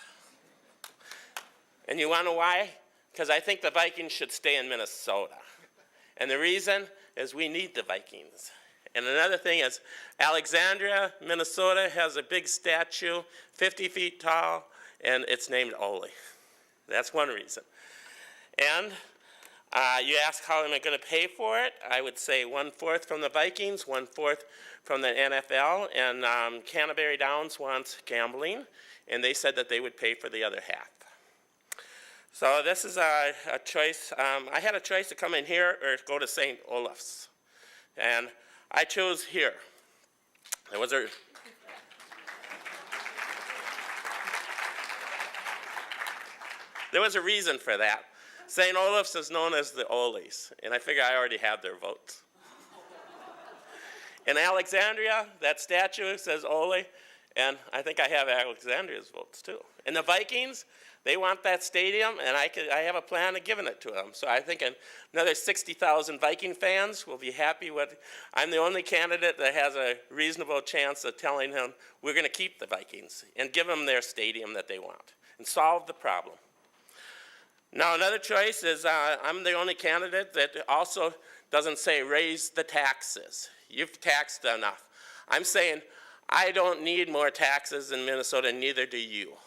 And you want to know why? Because I think the Vikings should stay in Minnesota. And the reason is we need the Vikings. And another thing is Alexandria, Minnesota has a big statue, 50 feet tall, and it's named Ole. That's one reason. And you ask how am I going to pay for it? I would say 1/4 from the Vikings, 1/4 from the NFL, and Canterbury Downs wants gambling, and they said that they would pay for the other half. So this is a choice. I had a choice to come in here or go to St. Olaf's, and I chose here. There was a reason for that. St. Olaf's is known as the Oles, and I figure I already have their votes. In Alexandria, that statue says Ole, and I think I have Alexandria's votes too. And the Vikings, they want that stadium, and I have a plan of giving it to them. So I think another 60,000 Viking fans will be happy with. I'm the only candidate that has a reasonable chance of telling them we're going to keep the Vikings and give them their stadium that they want and solve the problem. Now, another choice is I'm the only candidate that also doesn't say raise the taxes. You've taxed enough. I'm saying I don't need more taxes in Minnesota, neither do you.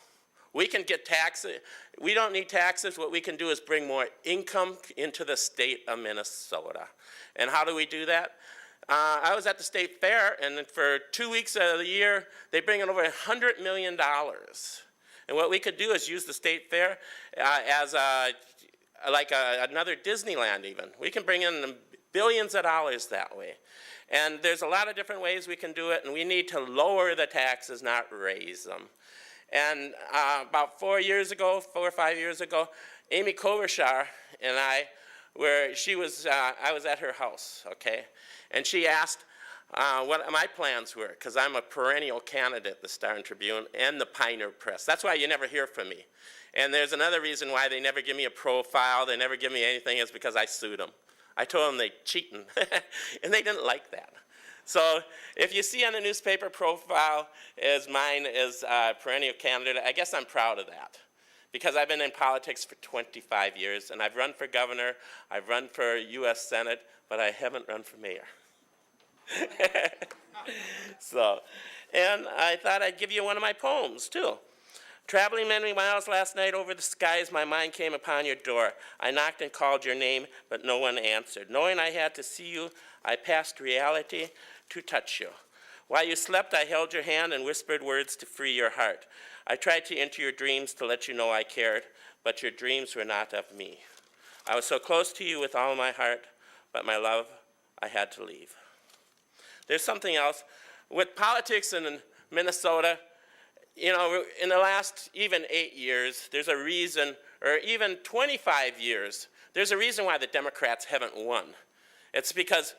We can get taxes. We don't need taxes. What we can do is bring more income into the state of Minnesota. And how do we do that? I was at the state fair, and for 2 weeks of the year, they bring in over $100 million. And what we could do is use the state fair as another Disneyland even. We can bring in billions of dollars that way. And there's a lot of different ways we can do it, and we need to lower the taxes, not raise them. And about 4 or 5 years ago, Amy Klobuchar and I I was at her house, okay? And she asked what my plans were, because I'm a perennial candidate at the Star and Tribune and the Pioneer Press. That's why you never hear from me. And there's another reason why they never give me a profile, they never give me anything, is because I sued them. I told them they cheating, and they didn't like that. So if you see on the newspaper profile as mine is a perennial candidate, I guess I'm proud of that, because I've been in politics for 25 years, and I've run for governor, I've run for U.S. Senate, but I haven't run for mayor. So, and I thought I'd give you one of my poems, too. Traveling many miles last night over the skies, my mind came upon your door. I knocked and called your name, but no one answered. Knowing I had to see you, I passed reality to touch you. While you slept, I held your hand and whispered words to free your heart. I tried to enter your dreams to let you know I cared, but your dreams were not of me. I was so close to you with all my heart, but my love, I had to leave. There's something else. With politics in Minnesota, you know, in the last even 8 years, there's a reason, or even 25 years, there's a reason why the Democrats haven't won. It's because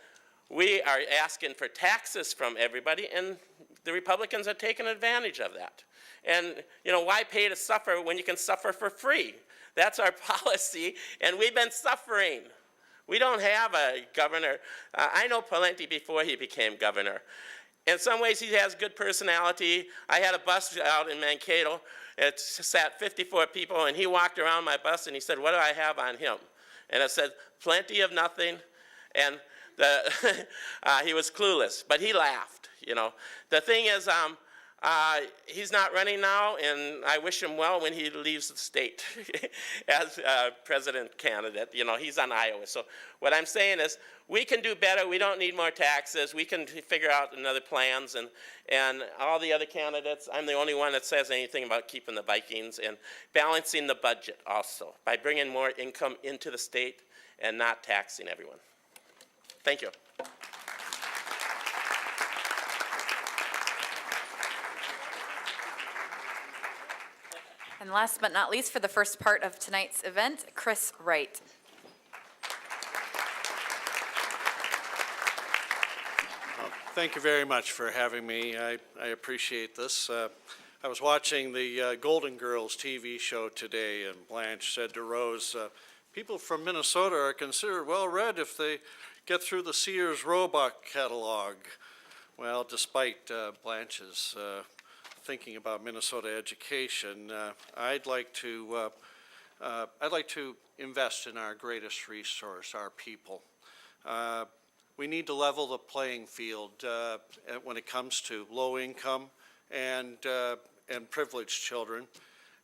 we are asking for taxes from everybody, and the Republicans are taking advantage of that. And, you know, why pay to suffer when you can suffer for free? That's our policy, and we've been suffering. We don't have a governor. I know Pawlenty before he became governor. In some ways, he has good personality. I had a bus out in Mankato. It sat 54 people, and he walked around my bus, and he said, what do I have on him? And it said, plenty of nothing, and he was clueless, but he laughed, you know. The thing is, he's not running now, and I wish him well when he leaves the state as president candidate. You know, he's on Iowa. So what I'm saying is we can do better. We don't need more taxes. We can figure out another plans, and all the other candidates, I'm the only one that says anything about keeping the Vikings and balancing the budget also by bringing more income into the state and not taxing everyone. Thank you. And last but not least, for the first part of tonight's event, Chris Wright. Thank you very much for having me. I appreciate this. I was watching the Golden Girls TV show today, and Blanche said to Rose, people from Minnesota are considered well-read if they get through the Sears Roebuck catalog. Well, despite Blanche's thinking about Minnesota education, I'd like to invest in our greatest resource, our people. We need to level the playing field when it comes to low income and privileged children.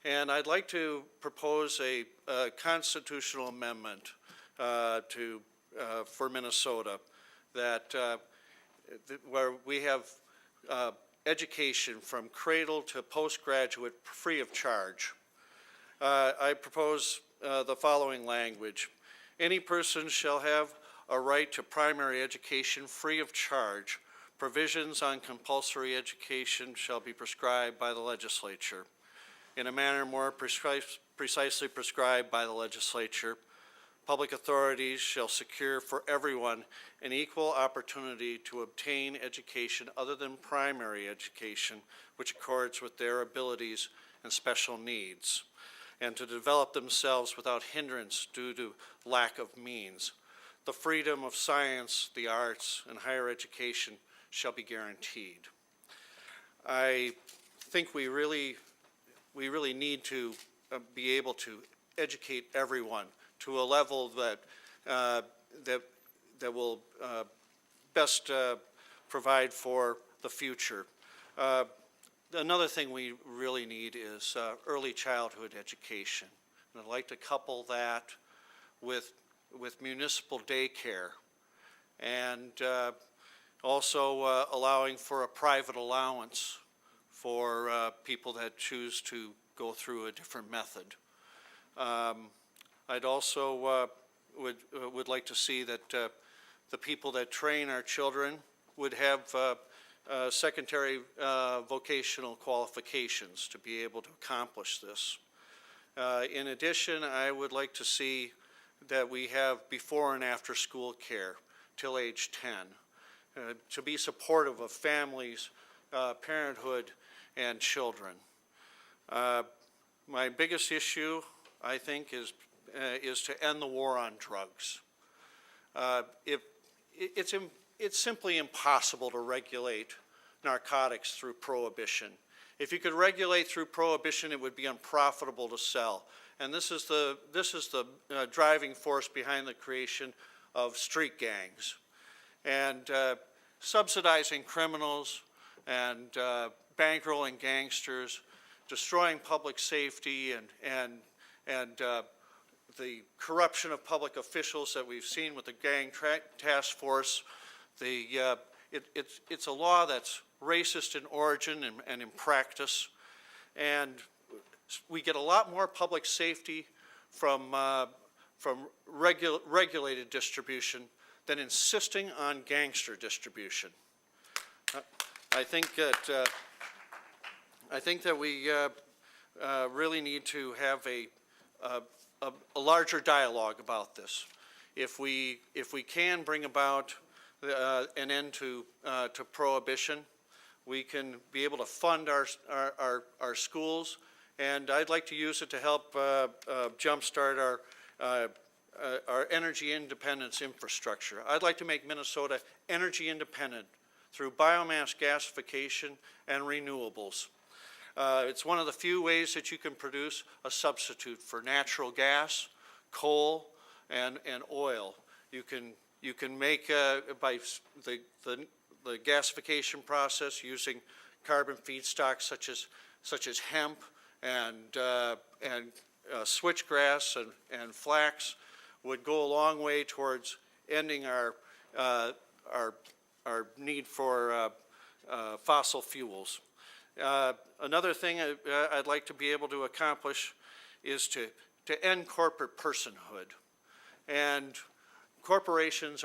And I'd like to propose a constitutional amendment for Minnesota that where we have education from cradle to postgraduate free of charge. I propose the following language. Any person shall have a right to primary education free of charge. Provisions on compulsory education shall be prescribed by the legislature. In a manner more precisely prescribed by the legislature, public authorities shall secure for everyone an equal opportunity to obtain education other than primary education, which accords with their abilities and special needs, and to develop themselves without hindrance due to lack of means. The freedom of science, the arts, and higher education shall be guaranteed. I think we really need to be able to educate everyone to a level that will best provide for the future. Another thing we really need is early childhood education. And I'd like to couple that with municipal daycare, and also allowing for a private allowance for people that choose to go through a different method. I'd also would like to see that the people that train our children would have secondary vocational qualifications to be able to accomplish this. In addition, I would like to see that we have before and after school care till age 10, to be supportive of families, parenthood, and children. My biggest issue, I think, is to end the war on drugs. It's simply impossible to regulate narcotics through prohibition. If you could regulate through prohibition, it would be unprofitable to sell. And this is the driving force behind the creation of street gangs. And subsidizing criminals and bankrolling gangsters, destroying public safety, and the corruption of public officials that we've seen with the gang task force. It's a law that's racist in origin and in practice, and we get a lot more public safety from regulated distribution than insisting on gangster distribution. I think that we really need to have a larger dialogue about this. If we can bring about an end to prohibition, we can be able to fund our schools, and I'd like to use it to help jumpstart our energy independence infrastructure. I'd like to make Minnesota energy independent through biomass gasification and renewables. It's one of the few ways that you can produce a substitute for natural gas, coal, and oil. You can make by the gasification process using carbon feedstocks such as hemp and switchgrass and flax would go a long way towards ending our need for fossil fuels. Another thing I'd like to be able to accomplish is to end corporate personhood. And corporations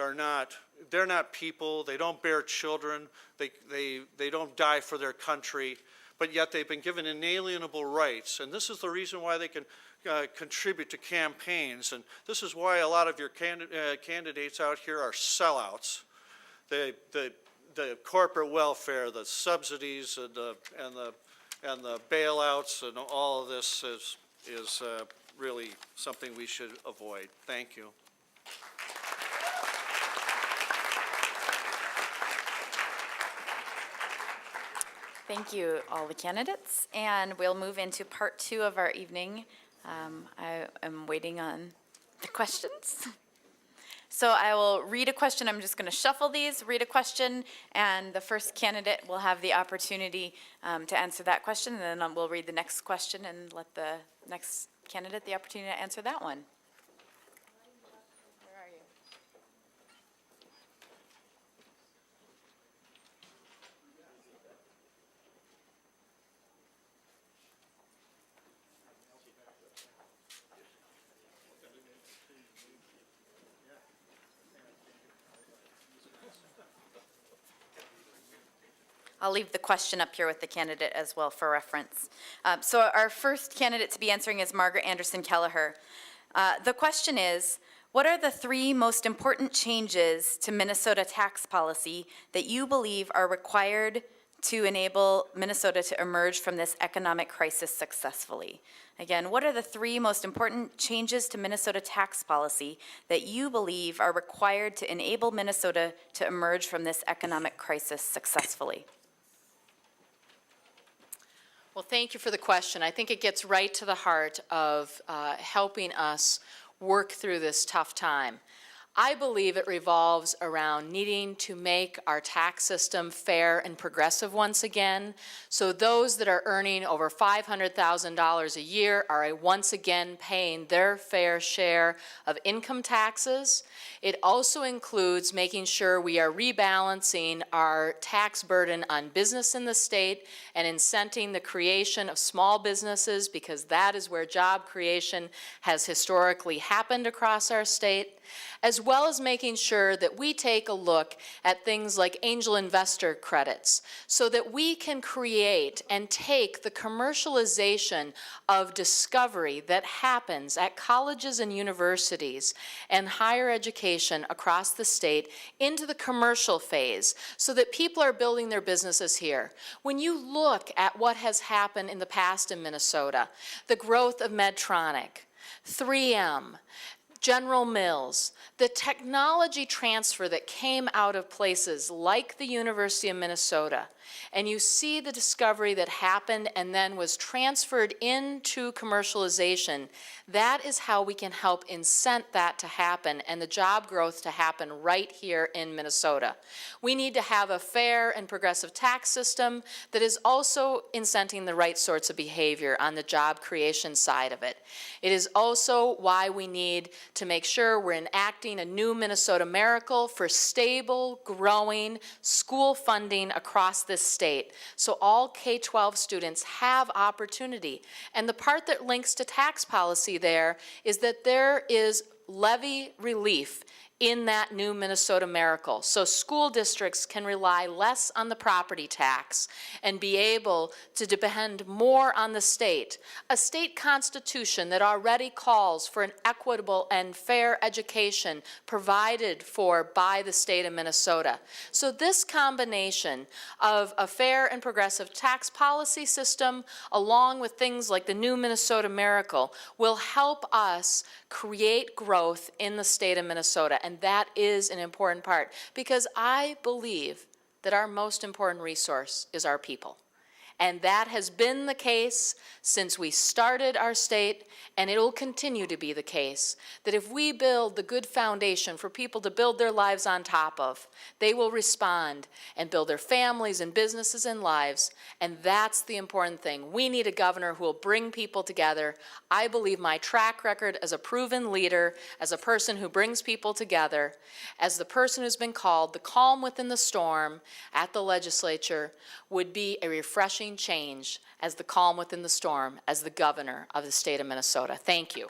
they're not people, they don't bear children, they don't die for their country, but yet they've been given inalienable rights. And this is the reason why they can contribute to campaigns. And this is why a lot of your candidates out here are sellouts. The corporate welfare, the subsidies, and the bailouts, and all of this is really something we should avoid. Thank you. Thank you, all the candidates. And we'll move into part 2 of our evening. I am waiting on the questions. So I will read a question. I'm just going to shuffle these, read a question, and the first candidate will have the opportunity to answer that question, and then we'll read the next question and let the next candidate the opportunity to answer that one. Where are you? I'll leave the question up here with the candidate as well for reference. So our first candidate to be answering is Margaret Anderson Kelleher. The question is, what are the 3 most important changes to Minnesota tax policy that you believe are required to enable Minnesota to emerge from this economic crisis successfully? Again, what are the 3 most important changes to Minnesota tax policy that you believe are required to enable Minnesota to emerge from this economic crisis successfully? Well, thank you for the question. I think it gets right to the heart of helping us work through this tough time. I believe it revolves around needing to make our tax system fair and progressive once again. So those that are earning over $500,000 a year are once again paying their fair share of income taxes. It also includes making sure we are rebalancing our tax burden on business in the state and incenting the creation of small businesses, because that is where job creation has historically happened across our state. as well as making sure that we take a look at things like angel investor credits so that we can create and take the commercialization of discovery that happens at colleges and universities and higher education across the state into the commercial phase so that people are building their businesses here. When you look at what has happened in the past in Minnesota, the growth of Medtronic, 3M, General Mills, the technology transfer that came out of places like the University of Minnesota, and you see the discovery that happened and then was transferred into commercialization, that is how we can help incent that to happen and the job growth to happen right here in Minnesota. We need to have a fair and progressive tax system that is also incenting the right sorts of behavior on the job creation side of it. It is also why we need to make sure we're enacting a new Minnesota miracle for stable, growing school funding across this state, so all K-12 students have opportunity. And the part that links to tax policy there is that there is levy relief in that new Minnesota miracle. So school districts can rely less on the property tax and be able to depend more on the state. A state constitution that already calls for an equitable and fair education provided for by the state of Minnesota. So this combination of a fair and progressive tax policy system, along with things like the new Minnesota miracle, will help us create growth in the state of Minnesota. And that is an important part, because I believe that our most important resource is our people. And that has been the case since we started our state, and it will continue to be the case, that if we build the good foundation for people to build their lives on top of, they will respond and build their families and businesses and lives, and that's the important thing. We need a governor who will bring people together. I believe my track record as a proven leader, as a person who brings people together, as the person who's been called the calm within the storm at the legislature, would be a refreshing change as the calm within the storm as the governor of the state of Minnesota. Thank you.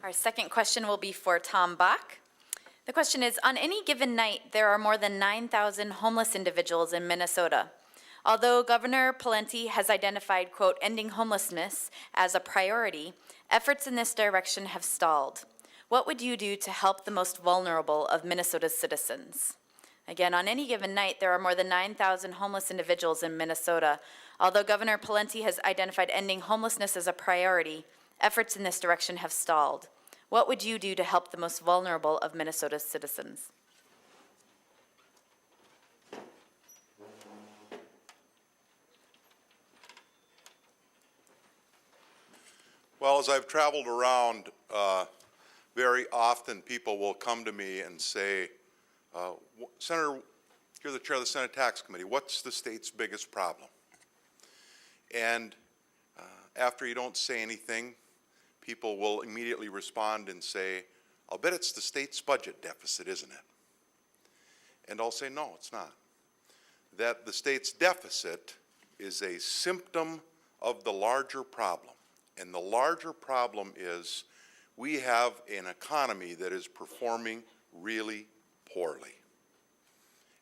Our second question will be for Tom Bakk. The question is, on any given night, there are more than 9,000 homeless individuals in Minnesota. Although Governor Pawlenty has identified, quote, ending homelessness as a priority, efforts in this direction have stalled. What would you do to help the most vulnerable of Minnesota's citizens? Again, on any given night, there are more than 9,000 homeless individuals in Minnesota. Although Governor Pawlenty has identified ending homelessness as a priority, efforts in this direction have stalled. What would you do to help the most vulnerable of Minnesota's citizens? Well, as I've traveled around, very often people will come to me and say, Senator, you're the chair of the Senate Tax Committee. What's the state's biggest problem? And after you don't say anything, people will immediately respond and say, I'll bet it's the state's budget deficit, isn't it? And I'll say, no, it's not. That the state's deficit is a symptom of the larger problem. And the larger problem is we have an economy that is performing really poorly.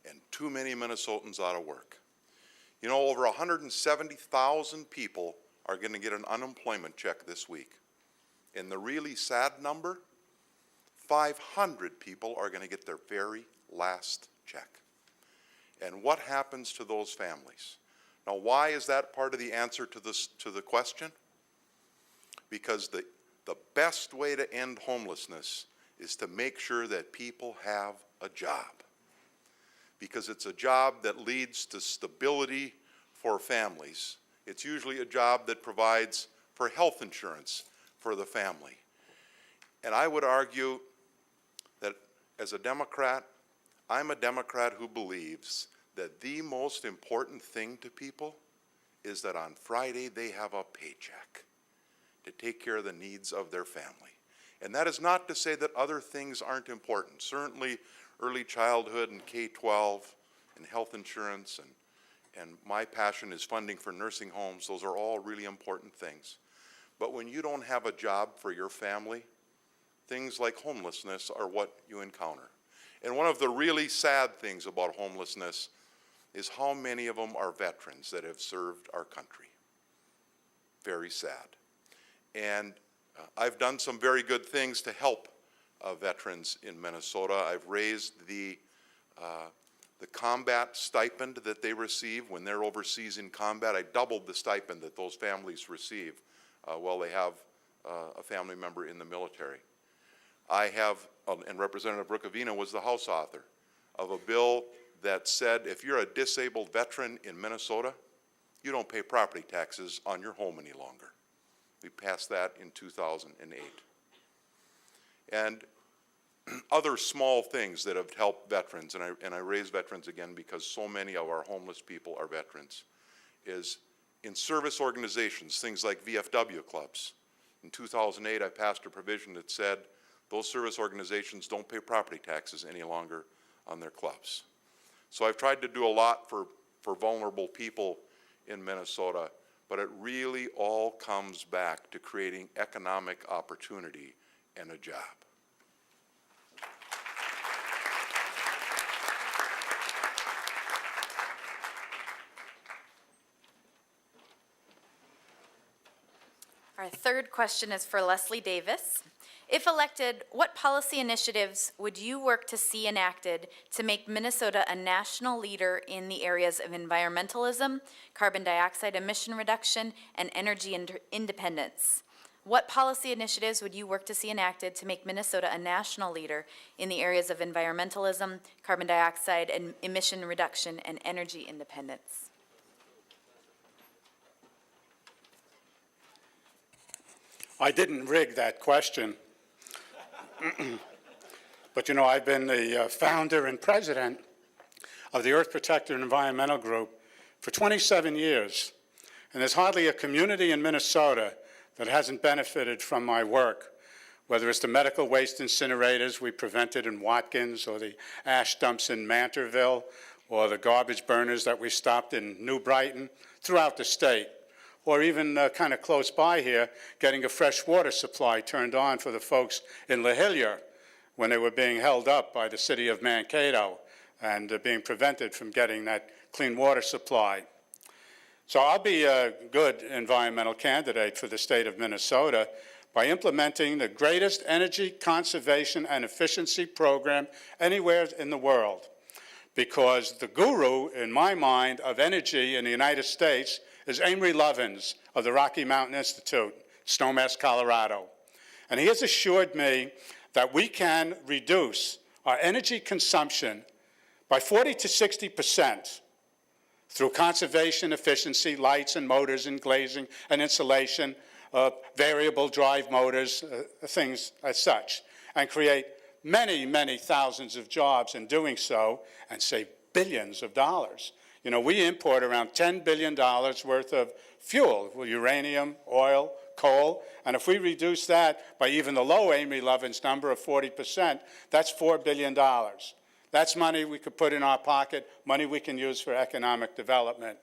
And too many Minnesotans out of work. You know, over 170,000 people are going to get an unemployment check this week. And the really sad number, 500 people are going to get their very last check. And what happens to those families? Now, why is that part of the answer to the question? Because the best way to end homelessness is to make sure that people have a job. Because it's a job that leads to stability for families. It's usually a job that provides for health insurance for the family. And I would argue that as a Democrat, I'm a Democrat who believes that the most important thing to people is that on Friday they have a paycheck to take care of the needs of their family. And that is not to say that other things aren't important. Certainly early childhood and K-12 and health insurance and my passion is funding for nursing homes. Those are all really important things. But when you don't have a job for your family, things like homelessness are what you encounter. And one of the really sad things about homelessness is how many of them are veterans that have served our country. Very sad. And I've done some very good things to help veterans in Minnesota. I've raised the combat stipend that they receive when they're overseas in combat. I doubled the stipend that those families receive while they have a family member in the military. I have, and Representative Rukavina was the House author of a bill that said if you're a disabled veteran in Minnesota, you don't pay property taxes on your home any longer. We passed that in 2008. And other small things that have helped veterans, and I raise veterans again because so many of our homeless people are veterans, is in service organizations, things like VFW clubs. In 2008, I passed a provision that said those service organizations don't pay property taxes any longer on their clubs. So I've tried to do a lot for vulnerable people in Minnesota, but it really all comes back to creating economic opportunity and a job. Our third question is for Leslie Davis. If elected, what policy initiatives would you work to see enacted to make Minnesota a national leader in the areas of environmentalism, carbon dioxide emission reduction, and energy independence? What policy initiatives would you work to see enacted to make Minnesota a national leader in the areas of environmentalism, carbon dioxide and emission reduction, and energy independence? I didn't rig that question. But you know, I've been the founder and president of the Earth Protector Environmental Group for 27 years. And there's hardly a community in Minnesota that hasn't benefited from my work, whether it's the medical waste incinerators we prevented in Watkins, or the ash dumps in Mantorville, or the garbage burners that we stopped in New Brighton, throughout the state. Or even kind of close by here, getting a fresh water supply turned on for the folks in Lahilier when they were being held up by the city of Mankato and being prevented from getting that clean water supply. So I'll be a good environmental candidate for the state of Minnesota by implementing the greatest energy conservation and efficiency program anywhere in the world. Because the guru, in my mind, of energy in the United States is Amory Lovins of the Rocky Mountain Institute, Snowmass, Colorado. And he has assured me that we can reduce our energy consumption by 40 to 60% through conservation, efficiency, lights and motors and glazing and insulation, variable drive motors, things as such, and create many, many thousands of jobs in doing so and save billions of dollars. You know, we import around $10 billion worth of fuel, uranium, oil, coal, and if we reduce that by even the low Amory Lovins number of 40%, that's $4 billion. That's money we could put in our pocket, money we can use for economic development.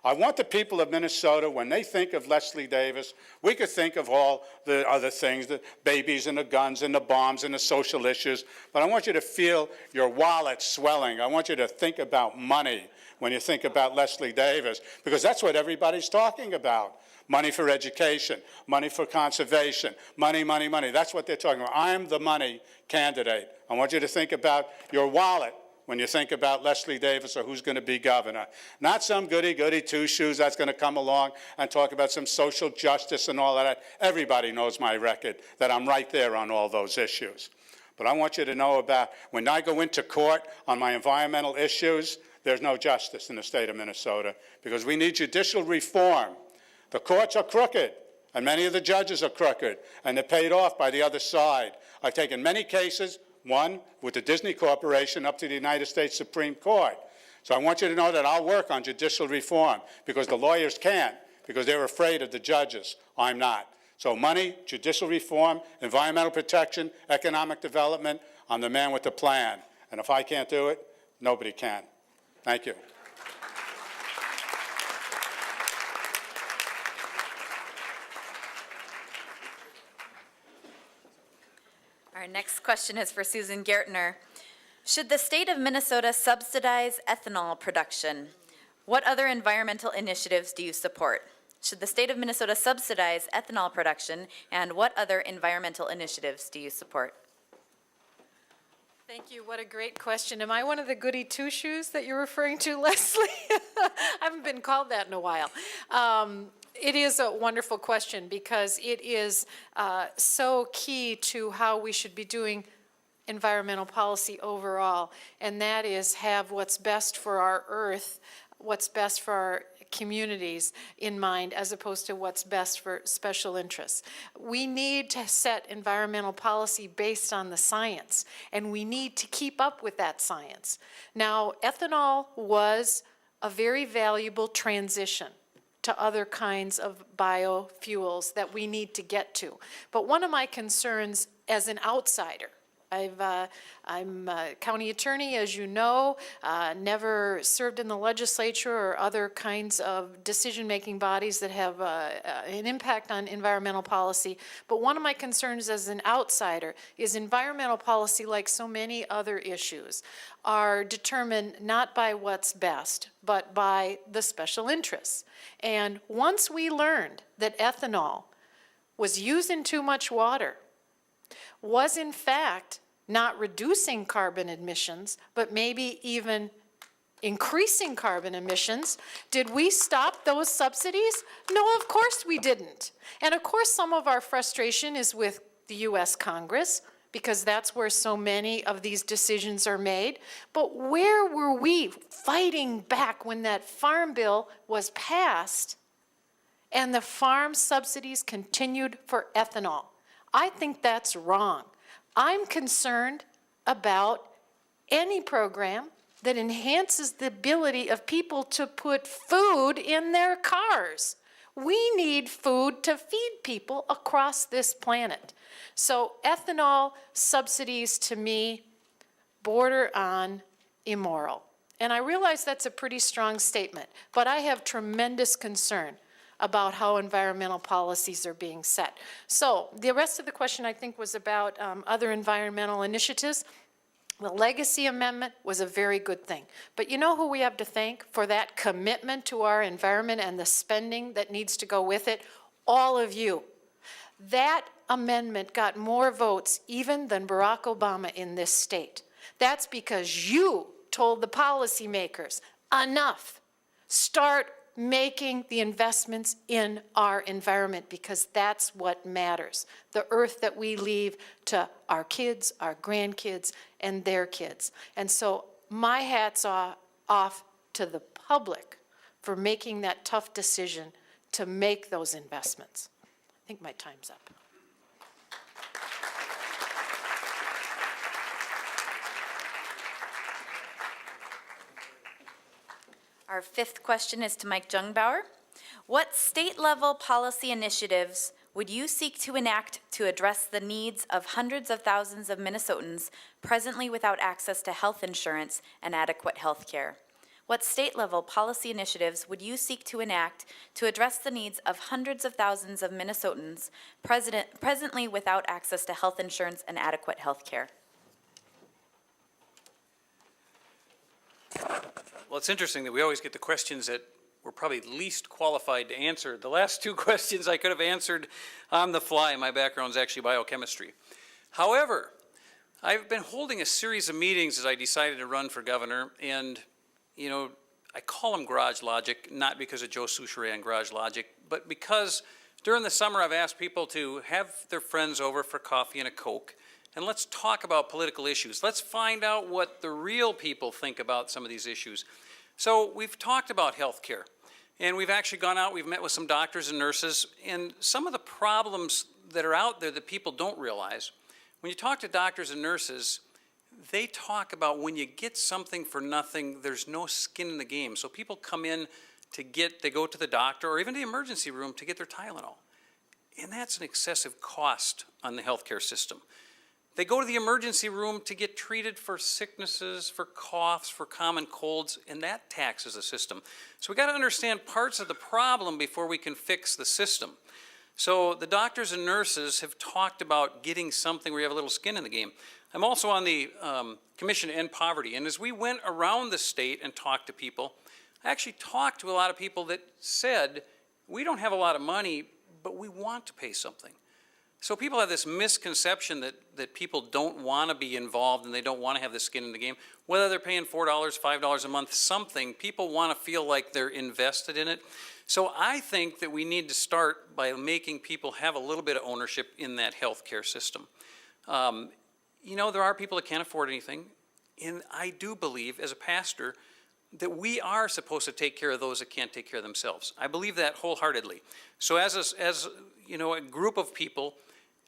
I want the people of Minnesota, when they think of Leslie Davis, we could think of all the other things, the babies and the guns and the bombs and the social issues, but I want you to feel your wallet swelling. I want you to think about money when you think about Leslie Davis, because that's what everybody's talking about. Money for education, money for conservation, money, money, money. That's what they're talking about. I'm the money candidate. I want you to think about your wallet when you think about Leslie Davis or who's going to be governor. Not some goody-goody two-shoes that's going to come along and talk about some social justice and all of that. Everybody knows my record, that I'm right there on all those issues. But I want you to know about when I go into court on my environmental issues, there's no justice in the state of Minnesota because we need judicial reform. The courts are crooked, and many of the judges are crooked, and they're paid off by the other side. I've taken many cases, one with the Disney Corporation up to the United States Supreme Court. So I want you to know that I'll work on judicial reform because the lawyers can't, because they're afraid of the judges. I'm not. So money, judicial reform, environmental protection, economic development, I'm the man with the plan. And if I can't do it, nobody can. Thank you. Our next question is for Susan Gaertner. Should the state of Minnesota subsidize ethanol production? What other environmental initiatives do you support? Should the state of Minnesota subsidize ethanol production, and what other environmental initiatives do you support? Thank you. What a great question. Am I one of the goody two-shoes that you're referring to, Leslie? I haven't been called that in a while. It is a wonderful question because it is so key to how we should be doing environmental policy overall, and that is have what's best for our earth, what's best for our communities in mind, as opposed to what's best for special interests. We need to set environmental policy based on the science, and we need to keep up with that science. Now, ethanol was a very valuable transition to other kinds of biofuels that we need to get to. But one of my concerns as an outsider, I'm a county attorney, as you know, never served in the legislature or other kinds of decision-making bodies that have an impact on environmental policy. But one of my concerns as an outsider is environmental policy, like so many other issues, are determined not by what's best, but by the special interests. And once we learned that ethanol was using too much water, was in fact not reducing carbon emissions, but maybe even increasing carbon emissions, did we stop those subsidies? No, of course we didn't. And of course some of our frustration is with the US Congress, because that's where so many of these decisions are made. But where were we fighting back when that farm bill was passed and the farm subsidies continued for ethanol? I think that's wrong. I'm concerned about any program that enhances the ability of people to put food in their cars. We need food to feed people across this planet. So ethanol subsidies, to me, border on immoral. And I realize that's a pretty strong statement, but I have tremendous concern about how environmental policies are being set. So the rest of the question, I think, was about other environmental initiatives. The legacy amendment was a very good thing. But you know who we have to thank for that commitment to our environment and the spending that needs to go with it? All of you. That amendment got more votes even than Barack Obama in this state. That's because you told the policymakers, enough, start making the investments in our environment, because that's what matters. The earth that we leave to our kids, our grandkids, and their kids. And so my hat's off to the public for making that tough decision to make those investments. I think my time's up. Our fifth question is to Mike Jungbauer. What state-level policy initiatives would you seek to enact to address the needs of hundreds of thousands of Minnesotans presently without access to health insurance and adequate health care? What state-level policy initiatives would you seek to enact to address the needs of hundreds of thousands of Minnesotans presently without access to health insurance and adequate health care? Well, it's interesting that we always get the questions that we're probably least qualified to answer. The last two questions I could have answered on the fly. My background is actually biochemistry. However, I've been holding a series of meetings as I decided to run for governor, and, you know, I call them Garage Logic, not because of Joe Souchere and Garage Logic, but because during the summer I've asked people to have their friends over for coffee and a Coke, and let's talk about political issues. Let's find out what the real people think about some of these issues. So we've talked about health care, and we've actually gone out, we've met with some doctors and nurses, and some of the problems that are out there that people don't realize. When you talk to doctors and nurses, they talk about when you get something for nothing, there's no skin in the game. So people come in they go to the doctor or even to the emergency room to get their Tylenol. And that's an excessive cost on the healthcare system. They go to the emergency room to get treated for sicknesses, for coughs, for common colds, and that taxes the system. So we got to understand parts of the problem before we can fix the system. So the doctors and nurses have talked about getting something where you have a little skin in the game. I'm also on the Commission to End Poverty, and as we went around the state and talked to people, I actually talked to a lot of people that said, we don't have a lot of money, but we want to pay something. So people have this misconception that people don't want to be involved and they don't want to have the skin in the game. Whether they're paying $4, $5 a month, something, people want to feel like they're invested in it. So I think that we need to start by making people have a little bit of ownership in that healthcare system. You know, there are people that can't afford anything, and I do believe, as a pastor, that we are supposed to take care of those that can't take care of themselves. I believe that wholeheartedly. So as you know, a group of people,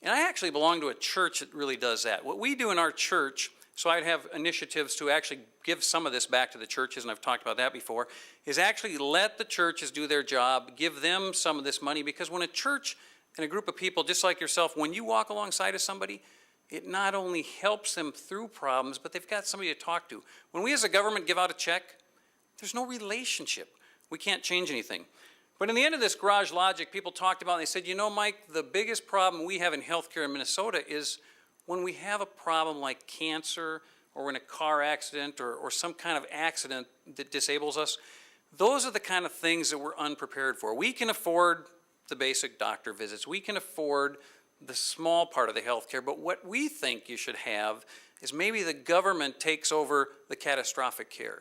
and I actually belong to a church that really does that. What we do in our church, so I'd have initiatives to actually give some of this back to the churches, and I've talked about that before, is actually let the churches do their job, give them some of this money, because when a church and a group of people, just like yourself, when you walk alongside of somebody, it not only helps them through problems, but they've got somebody to talk to. When we as a government give out a check, there's no relationship. We can't change anything. But in the end of this garage logic, people talked about, and they said, you know, Mike, the biggest problem we have in healthcare in Minnesota is when we have a problem like cancer or in a car accident or some kind of accident that disables us, those are the kind of things that we're unprepared for. We can afford the basic doctor visits. We can afford the small part of the healthcare, but what we think you should have is maybe the government takes over the catastrophic care.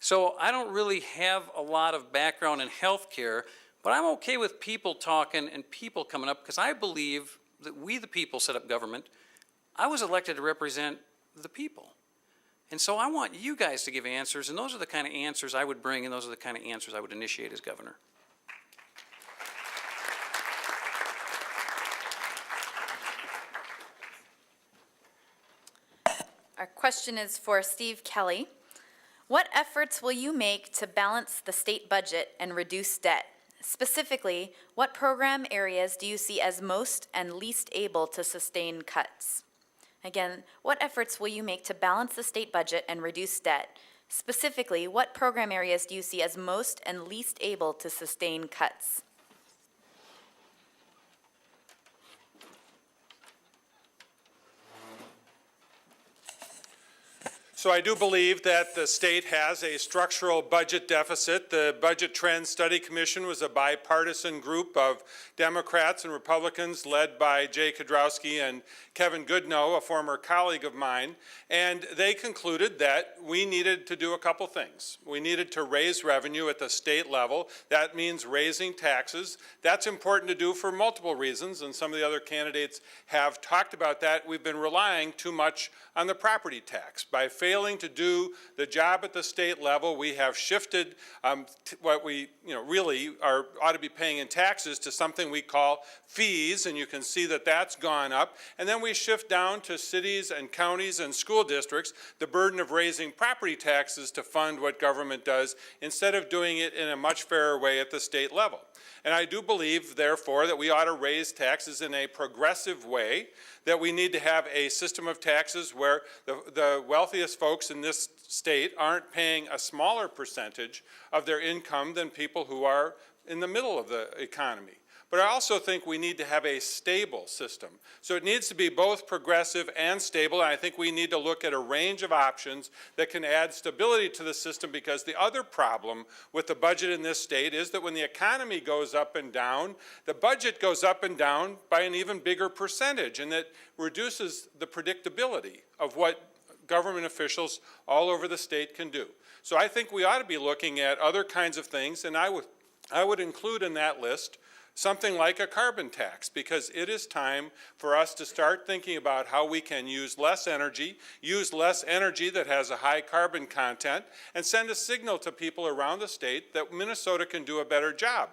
So I don't really have a lot of background in healthcare, but I'm okay with people talking and people coming up because I believe that we the people set up government. I was elected to represent the people. And so I want you guys to give answers, and those are the kind of answers I would bring, and those are the kind of answers I would initiate as governor. Our question is for Steve Kelley. What efforts will you make to balance the state budget and reduce debt? Specifically, what program areas do you see as most and least able to sustain cuts? Again, what efforts will you make to balance the state budget and reduce debt? Specifically, what program areas do you see as most and least able to sustain cuts? So I do believe that the state has a structural budget deficit. The Budget Trend Study Commission was a bipartisan group of Democrats and Republicans led by Jay Kudrowski and Kevin Goodnow, a former colleague of mine, and they concluded that we needed to do a couple things. We needed to raise revenue at the state level. That means raising taxes. That's important to do for multiple reasons, and some of the other candidates have talked about that. We've been relying too much on the property tax. By failing to do the job at the state level, we have shifted what we really ought to be paying in taxes to something we call fees, and you can see that that's gone up. And then we shift down to cities and counties and school districts the burden of raising property taxes to fund what government does instead of doing it in a much fairer way at the state level. And I do believe, therefore, that we ought to raise taxes in a progressive way, that we need to have a system of taxes where the wealthiest folks in this state aren't paying a smaller percentage of their income than people who are in the middle of the economy. But I also think we need to have a stable system. So it needs to be both progressive and stable, and I think we need to look at a range of options that can add stability to the system, because the other problem with the budget in this state is that when the economy goes up and down, the budget goes up and down by an even bigger percentage, and that reduces the predictability of what government officials all over the state can do. So I think we ought to be looking at other kinds of things, and I would include in that list something like a carbon tax, because it is time for us to start thinking about how we can use less energy that has a high carbon content, and send a signal to people around the state that Minnesota can do a better job.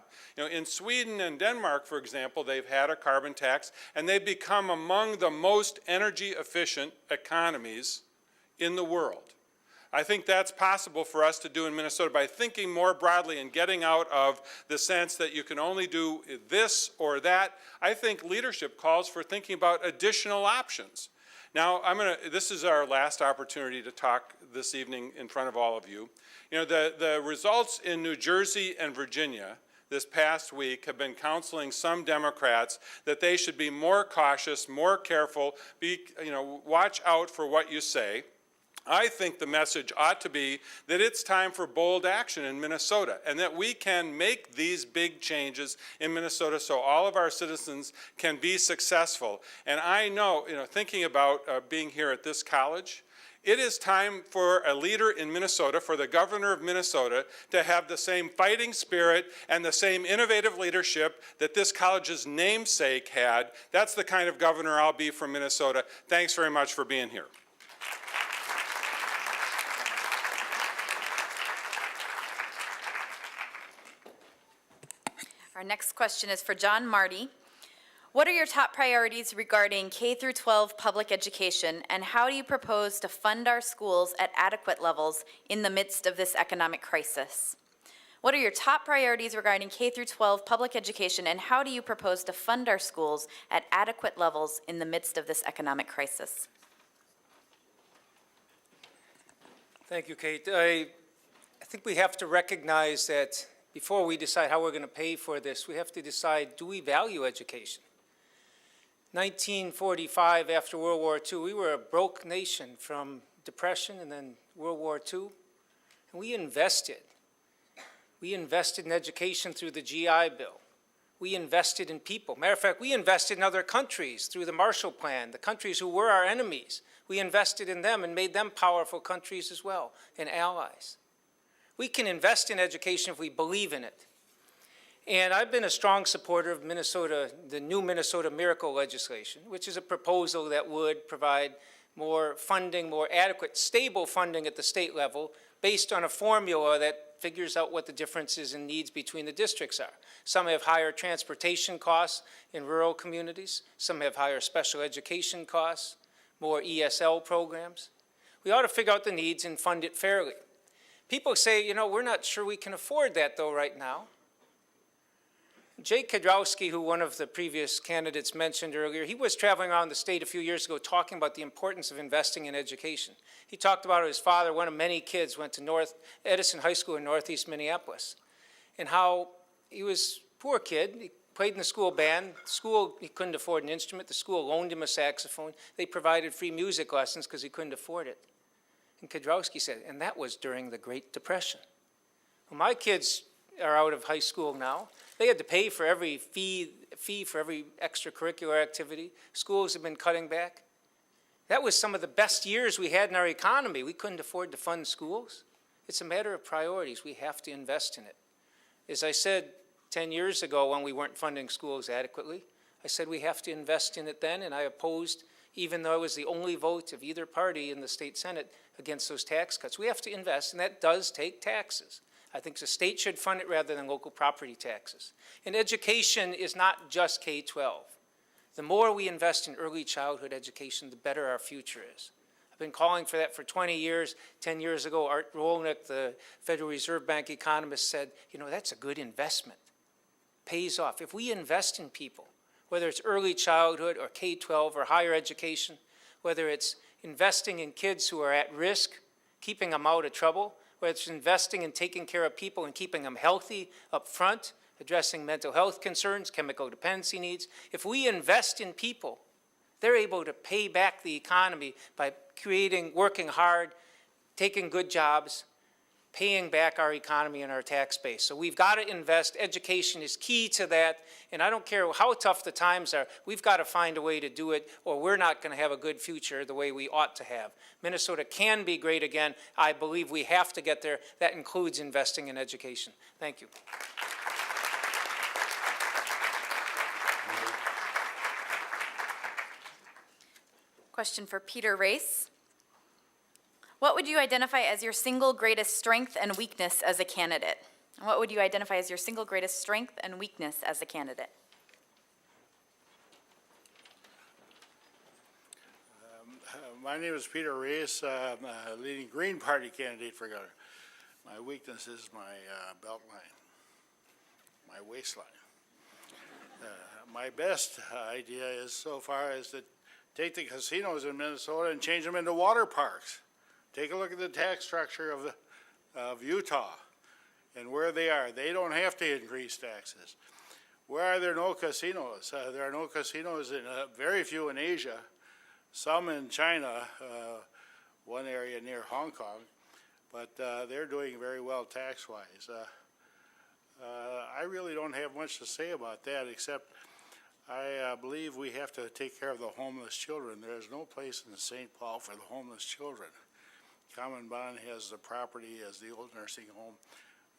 In Sweden and Denmark, for example, they've had a carbon tax, and they've become among the most energy efficient economies in the world. I think that's possible for us to do in Minnesota by thinking more broadly and getting out of the sense that you can only do this or that. I think leadership calls for thinking about additional options. Now, this is our last opportunity to talk this evening in front of all of you. The results in New Jersey and Virginia this past week have been counseling some Democrats that they should be more cautious, more careful, watch out for what you say. I think the message ought to be that it's time for bold action in Minnesota and that we can make these big changes in Minnesota so all of our citizens can be successful. And I know, thinking about being here at this college, it is time for a leader in Minnesota, for the governor of Minnesota, to have the same fighting spirit and the same innovative leadership that this college's namesake had. That's the kind of governor I'll be from Minnesota. Thanks very much for being here. Our next question is for John Marty. What are your top priorities regarding K through 12 public education, and how do you propose to fund our schools at adequate levels in the midst of this economic crisis? What are your top priorities regarding K through 12 public education, and how do you propose to fund our schools at adequate levels in the midst of this economic crisis? Thank you, Kate. I think we have to recognize that before we decide how we're going to pay for this, we have to decide, do we value education? 1945, after World War II, we were a broke nation from Depression and then World War II, and we invested. We invested in education through the GI Bill. We invested in people. Matter of fact, we invested in other countries through the Marshall Plan, the countries who were our enemies. We invested in them and made them powerful countries as well, and allies. We can invest in education if we believe in it. And I've been a strong supporter of Minnesota, the new Minnesota Miracle legislation, which is a proposal that would provide more funding, more adequate, stable funding at the state level based on a formula that figures out what the differences in needs between the districts are. Some have higher transportation costs in rural communities. Some have higher special education costs, more ESL programs. We ought to figure out the needs and fund it fairly. People say, we're not sure we can afford that, though, right now. Jake Kedrowski, who one of the previous candidates mentioned earlier, he was traveling around the state a few years ago talking about the importance of investing in education. He talked about his father, one of many kids, went to Edison High School in northeast Minneapolis, and how he was a poor kid. He played in the school band. The school, he couldn't afford an instrument. The school loaned him a saxophone. They provided free music lessons because he couldn't afford it. And Kedrowski said, and that was during the Great Depression. Well, my kids are out of high school now. They had to pay for every fee for every extracurricular activity. Schools have been cutting back. That was some of the best years we had in our economy. We couldn't afford to fund schools. It's a matter of priorities. We have to invest in it. As I said 10 years ago when we weren't funding schools adequately, I said we have to invest in it then, and I opposed, even though it was the only vote of either party in the state Senate against those tax cuts. We have to invest, and that does take taxes. I think the state should fund it rather than local property taxes. And education is not just K-12. The more we invest in early childhood education, the better our future is. I've been calling for that for 20 years. 10 years ago, Art Rolnick, the Federal Reserve Bank economist, said, that's a good investment. Pays off. If we invest in people, whether it's early childhood or K-12 or higher education, whether it's investing in kids who are at risk, keeping them out of trouble, whether it's investing in taking care of people and keeping them healthy up front, addressing mental health concerns, chemical dependency needs. If we invest in people, they're able to pay back the economy by working hard, taking good jobs, paying back our economy and our tax base. So we've got to invest. Education is key to that. And I don't care how tough the times are, we've got to find a way to do it, or we're not going to have a good future the way we ought to have. Minnesota can be great again. I believe we have to get there. That includes investing in education. Thank you. Question for Peter Race. What would you identify as your single greatest strength and weakness as a candidate? What would you identify as your single greatest strength and weakness as a candidate? My name is Peter Race. I'm a leading Green Party candidate for governor. My weakness is my belt line, my waistline. My best idea is so far is to take the casinos in Minnesota and change them into water parks. Take a look at the tax structure of Utah And where they are, they don't have to increase taxes. Where are there no casinos? There are no casinos in, very few in Asia, some in China, one area near Hong Kong, but they're doing very well tax-wise. I really don't have much to say about that, except I believe we have to take care of the homeless children. There's no place in St. Paul for the homeless children. Common Bond has the property as the old nursing home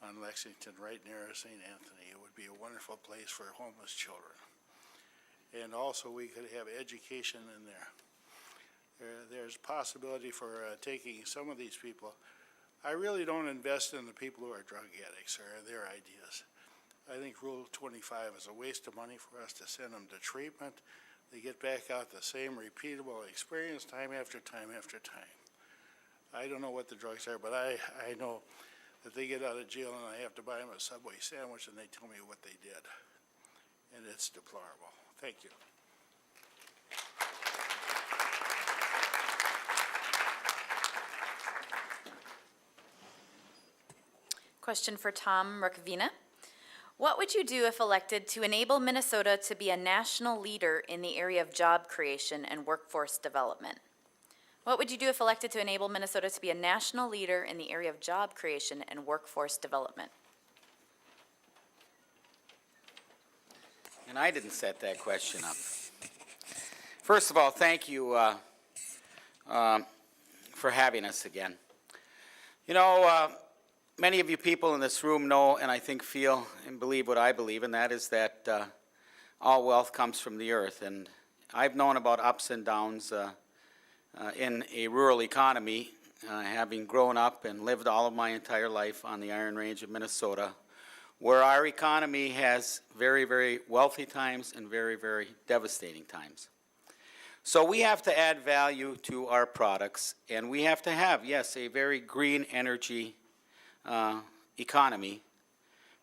on Lexington, right near St. Anthony. It would be a wonderful place for homeless children. And also we could have education in there. There's possibility for taking some of these people. I really don't invest in the people who are drug addicts or their ideas. I think Rule 25 is a waste of money for us to send them to treatment. They get back out the same repeatable experience time after time after time. I don't know what the drugs are, but I know that they get out of jail and I have to buy them a Subway sandwich and they tell me what they did. And it's deplorable. Thank you. Question for Tom Rukavina. What would you do if elected to enable Minnesota to be a national leader in the area of job creation and workforce development? What would you do if elected to enable Minnesota to be a national leader in the area of job creation and workforce development? And I didn't set that question up. First of all, thank you for having us again. You know, many of you people in this room know and I think feel and believe what I believe, and that is that all wealth comes from the earth. And I've known about ups and downs in a rural economy, having grown up and lived all of my entire life on the Iron Range of Minnesota, where our economy has very, very wealthy times and very, very devastating times. So we have to add value to our products, and we have to have, yes, a very green energy economy,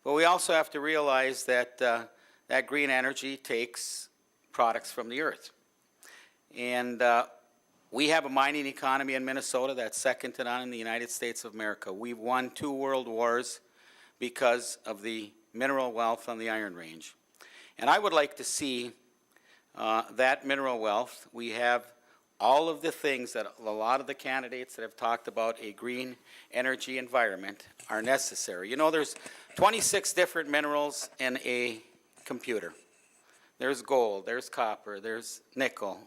but we also have to realize that that green energy takes products from the earth. And we have a mining economy in Minnesota that's second to none in the United States of America. We've won 2 world wars because of the mineral wealth on the Iron Range. And I would like to see that mineral wealth. We have all of the things that a lot of the candidates that have talked about a green energy environment are necessary. You know, there's 26 different minerals in a computer. There's gold, there's copper, there's nickel.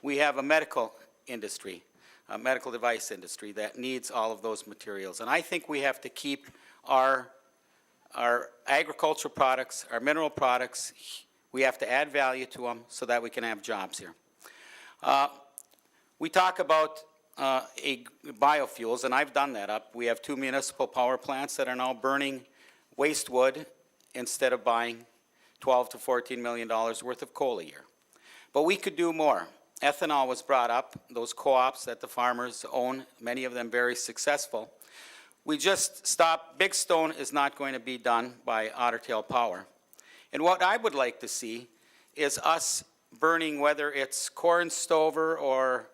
We have a medical industry, a medical device industry that needs all of those materials. And I think we have to keep our agricultural products, our mineral products, we have to add value to them so that we can have jobs here. We talk about biofuels, and I've done that up. We have 2 municipal power plants that are now burning waste wood instead of buying $12 to $14 million worth of coal a year. But we could do more. Ethanol was brought up, those co-ops that the farmers own, many of them very successful. We just stopped. Big Stone is not going to be done by Otter Tail Power. And what I would like to see is us burning, whether it's corn stover or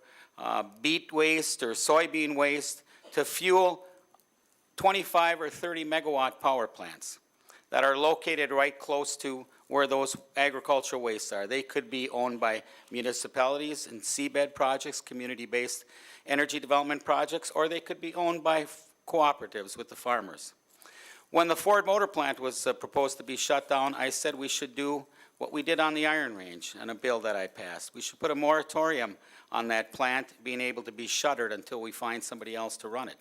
beet waste or soybean waste, to fuel 25 or 30 megawatt power plants that are located right close to where those agricultural wastes are. They could be owned by municipalities and seabed projects, community-based energy development projects, or they could be owned by cooperatives with the farmers. When the Ford Motor Plant was proposed to be shut down, I said we should do what we did on the Iron Range in a bill that I passed. We should put a moratorium on that plant being able to be shuttered until we find somebody else to run it.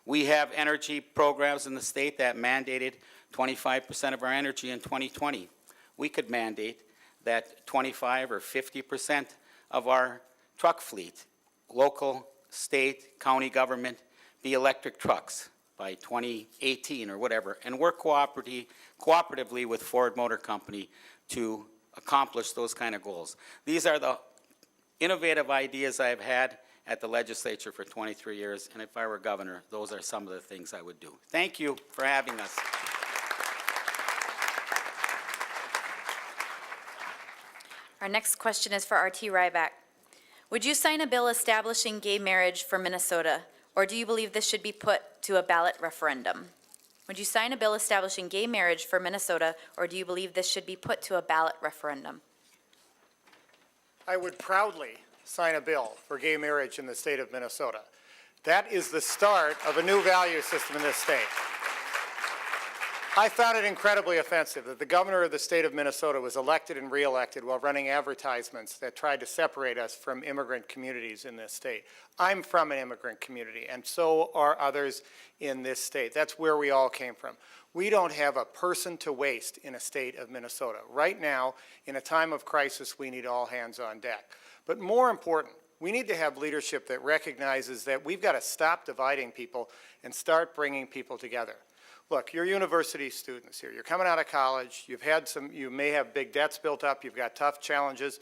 We have energy programs in the state that mandated 25% of our energy in 2020. We could mandate that 25 or 50% of our truck fleet, local, state, county government, be electric trucks by 2018 or whatever, and work cooperatively with Ford Motor Company to accomplish those kind of goals. These are the innovative ideas I've had at the legislature for 23 years, and if I were governor, those are some of the things I would do. Thank you for having us. Our next question is for RT Rybak. Would you sign a bill establishing gay marriage for Minnesota, or do you believe this should be put to a ballot referendum? Would you sign a bill establishing gay marriage for Minnesota, or do you believe this should be put to a ballot referendum? I would proudly sign a bill for gay marriage in the state of Minnesota. That is the start of a new value system in this state. I found it incredibly offensive that the governor of the state of Minnesota was elected and reelected while running advertisements that tried to separate us from immigrant communities in this state. I'm from an immigrant community, and so are others in this state. That's where we all came from. We don't have a person to waste in a state of Minnesota. Right now, in a time of crisis, we need all hands on deck. But more important, we need to have leadership that recognizes that we've got to stop dividing people and start bringing people together. Look, you're university students here. You're coming out of college. You may have big debts built up. You've got tough challenges.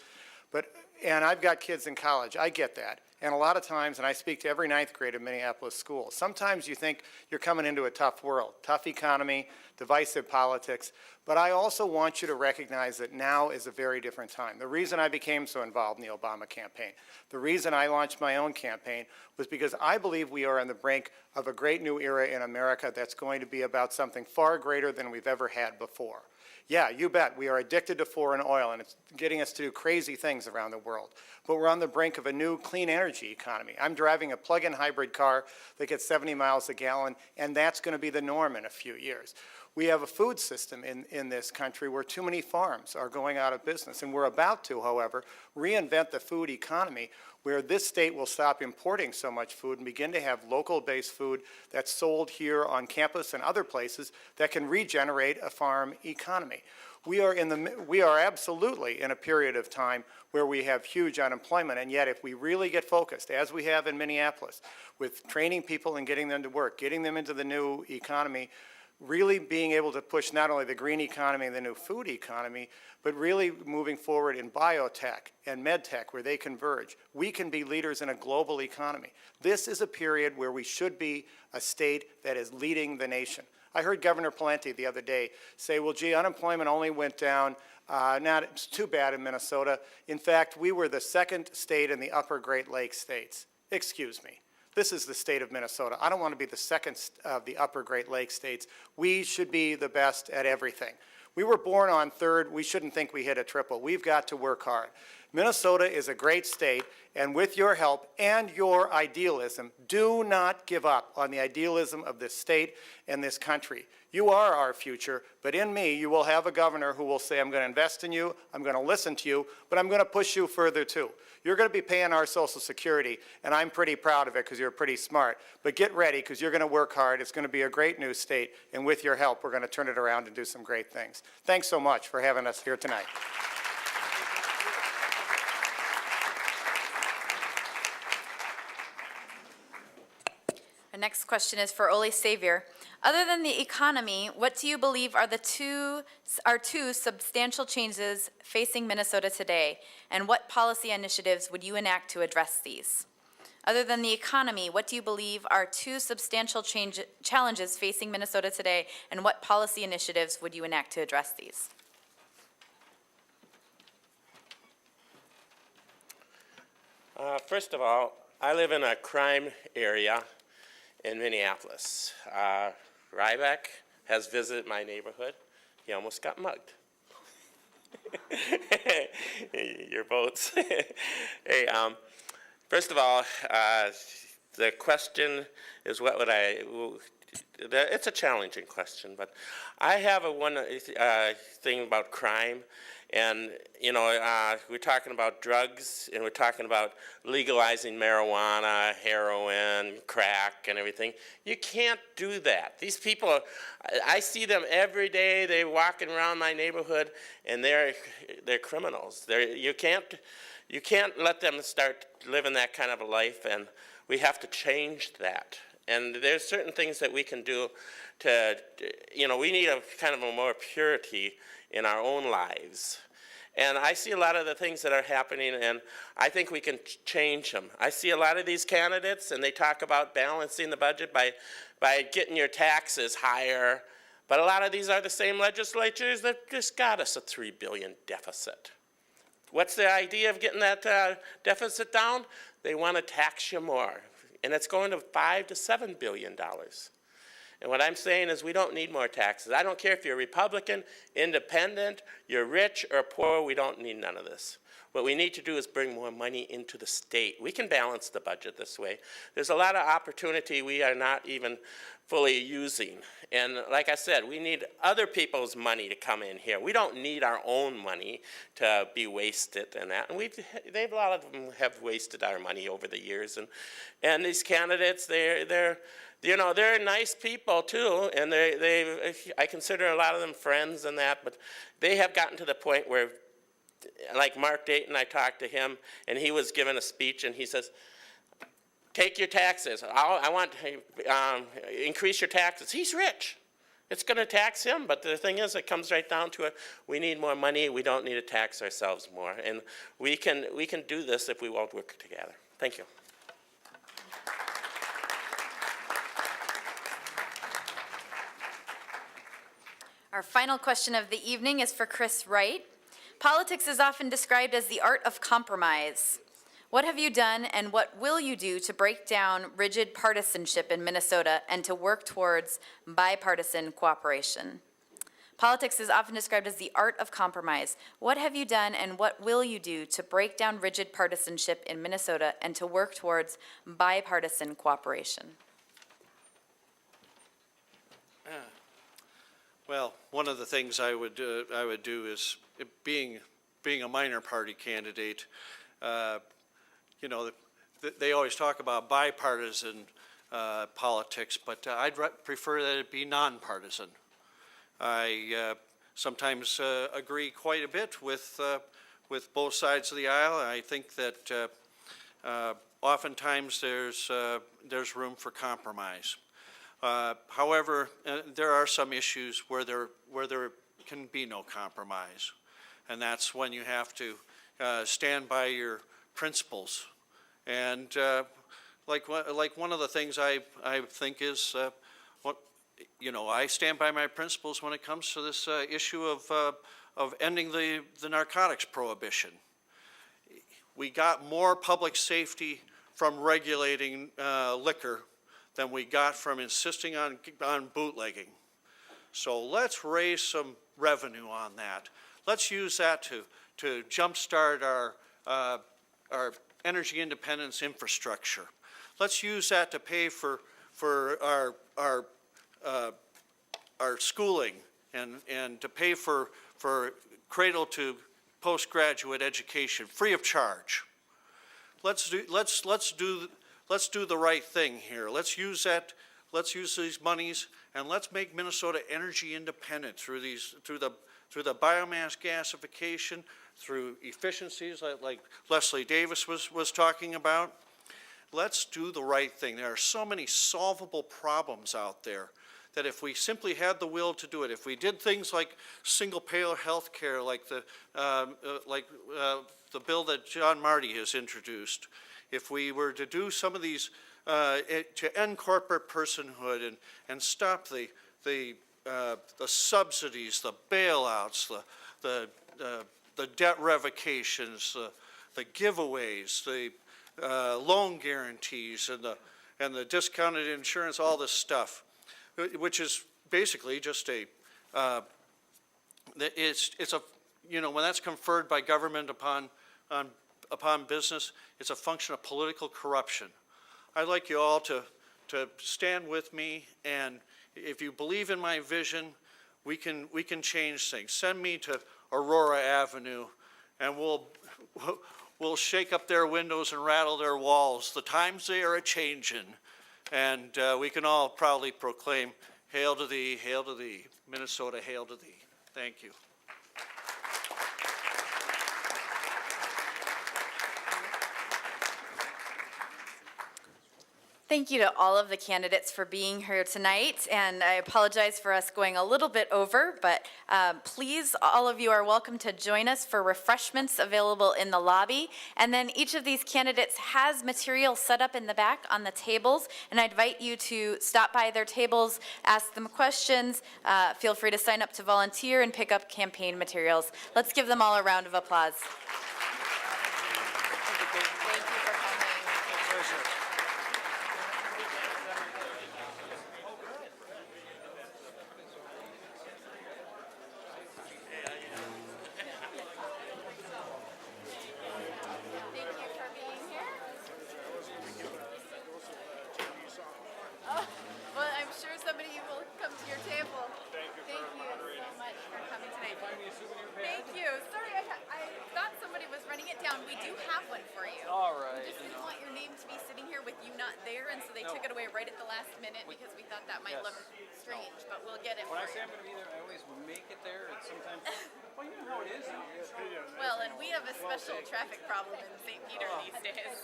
And I've got kids in college. I get that. And a lot of times, and I speak to every ninth grade in Minneapolis schools, sometimes you think you're coming into a tough world, tough economy, divisive politics. But I also want you to recognize that now is a very different time. The reason I became so involved in the Obama campaign, the reason I launched my own campaign was because I believe we are on the brink of a great new era in America that's going to be about something far greater than we've ever had before. Yeah, you bet, we are addicted to foreign oil, and it's getting us to do crazy things around the world. But we're on the brink of a new clean energy economy. I'm driving a plug-in hybrid car that gets 70 miles a gallon, and that's going to be the norm in a few years. We have a food system in this country where too many farms are going out of business, and we're about to, however, reinvent the food economy where this state will stop importing so much food and begin to have local-based food that's sold here on campus and other places that can regenerate a farm economy. We are absolutely in a period of time where we have huge unemployment, and yet if we really get focused, as we have in Minneapolis, with training people and getting them to work, getting them into the new economy, really being able to push not only the green economy and the new food economy, but really moving forward in biotech and medtech where they converge. We can be leaders in a global economy. This is a period where we should be a state that is leading the nation. I heard Governor Pawlenty the other day say, well, gee, unemployment only went down, not too bad in Minnesota. In fact, we were the second state in the upper Great Lakes states. Excuse me. This is the state of Minnesota. I don't want to be the second of the upper Great Lakes states. We should be the best at everything. We were born on third. We shouldn't think we hit a triple. We've got to work hard. Minnesota is a great state, and with your help and your idealism, do not give up on the idealism of this state and this country. You are our future, but in me, you will have a governor who will say, I'm going to invest in you, I'm going to listen to you, but I'm going to push you further too. You're going to be paying our Social Security, and I'm pretty proud of it because you're pretty smart. But get ready because you're going to work hard. It's going to be a great new state, and with your help, we're going to turn it around and do some great things. Thanks so much for having us here tonight. Our next question is for Ole Savior. Other than the economy, what do you believe are two substantial changes facing Minnesota today, and what policy initiatives would you enact to address these? Other than the economy, what do you believe are two substantial challenges facing Minnesota today, and what policy initiatives would you enact to address these? First of all, I live in a crime area in Minneapolis. Rybak has visited my neighborhood. He almost got mugged. Your votes. Hey, first of all, the question is what would it's a challenging question, but I have one thing about crime. And, you know, we're talking about drugs, and we're talking about legalizing marijuana, heroin, crack, and everything. You can't do that. These people, I see them every day. They're walking around my neighborhood, and they're criminals. You can't let them start living that kind of a life, and we have to change that. And there's certain things that we can do to, you know, we need a kind of a more purity in our own lives. And I see a lot of the things that are happening, and I think we can change them. I see a lot of these candidates, and they talk about balancing the budget by getting your taxes higher. But a lot of these are the same legislatures that just got us a $3 billion deficit. What's the idea of getting that deficit down? They want to tax you more. And it's going to $5 to $7 billion. And what I'm saying is we don't need more taxes. I don't care if you're Republican, independent, you're rich or poor, we don't need none of this. What we need to do is bring more money into the state. We can balance the budget this way. There's a lot of opportunity we are not even fully using. And like I said, we need other people's money to come in here. We don't need our own money to be wasted and that. And a lot of them have wasted our money over the years. And these candidates, they're nice people too, and I consider a lot of them friends and that, but they have gotten to the point where, like Mark Dayton, I talked to him, and he was giving a speech, and he says, take your taxes. I want to increase your taxes. He's rich. It's going to tax him, but the thing is, it comes right down to it. We need more money. We don't need to tax ourselves more, and we can do this if we all work together. Thank you. Our final question of the evening is for Chris Wright. Politics is often described as the art of compromise. What have you done and what will you do to break down rigid partisanship in Minnesota and to work towards bipartisan cooperation? Politics is often described as the art of compromise. What have you done and what will you do to break down rigid partisanship in Minnesota and to work towards bipartisan cooperation? Well, one of the things I would do is, being a minor party candidate, they always talk about bipartisan politics, but I'd prefer that it be nonpartisan. I sometimes agree quite a bit with both sides of the aisle. I think that oftentimes there's room for compromise. However, there are some issues where there can be no compromise, and that's when you have to stand by your principles. And like one of the things I think is, I stand by my principles when it comes to this issue of ending the narcotics prohibition. We got more public safety from regulating liquor than we got from insisting on bootlegging. So let's raise some revenue on that. Let's use that to jumpstart our energy independence infrastructure. Let's use that to pay for our schooling and to pay for cradle to postgraduate education free of charge. Let's do the right thing here. Let's use that. Let's use these monies and let's make Minnesota energy independent through the biomass gasification, through efficiencies like Leslie Davis was talking about. Let's do the right thing. There are so many solvable problems out there that if we simply had the will to do it, if we did things like single-payer health care, like the bill that John Marty has introduced, if we were to do some of these, to end corporate personhood and stop the subsidies, the bailouts, the debt revocations, the giveaways, the loan guarantees, and the discounted insurance, all this stuff, which is basically just it's a, when that's conferred by government upon business, it's a function of political corruption. I'd like you all to stand with me, and if you believe in my vision, we can change things. Send me to Aurora Avenue, and we'll shake up their windows and rattle their walls. The times they are a-changin', and we can all proudly proclaim, hail to thee, Minnesota, hail to thee. Thank you. Thank you to all of the candidates for being here tonight, and I apologize for us going a little bit over, but please, all of you are welcome to join us for refreshments available in the lobby, and then each of these candidates has material set up in the back on the tables, and I invite you to stop by their tables, ask them questions, feel free to sign up to volunteer and pick up campaign materials. Let's give them all a round of applause. and so they took it away right at the last minute because we thought that might Yes. look strange, but we'll get it When I for say you. I'm gonna be there, I always make it there, and sometimes, well, you know how it is. Well, and we have a special traffic problem in St. Peter these days.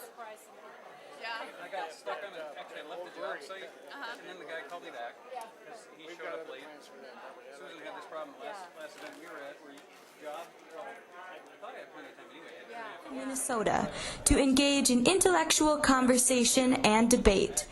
Yeah. I got stuck on a, actually I left the job site, and then the guy called me back, because he showed up late. Susan had this problem last event we were at, where job, well, I thought I had plenty of time anyway. Minnesota to engage in intellectual conversation and debate.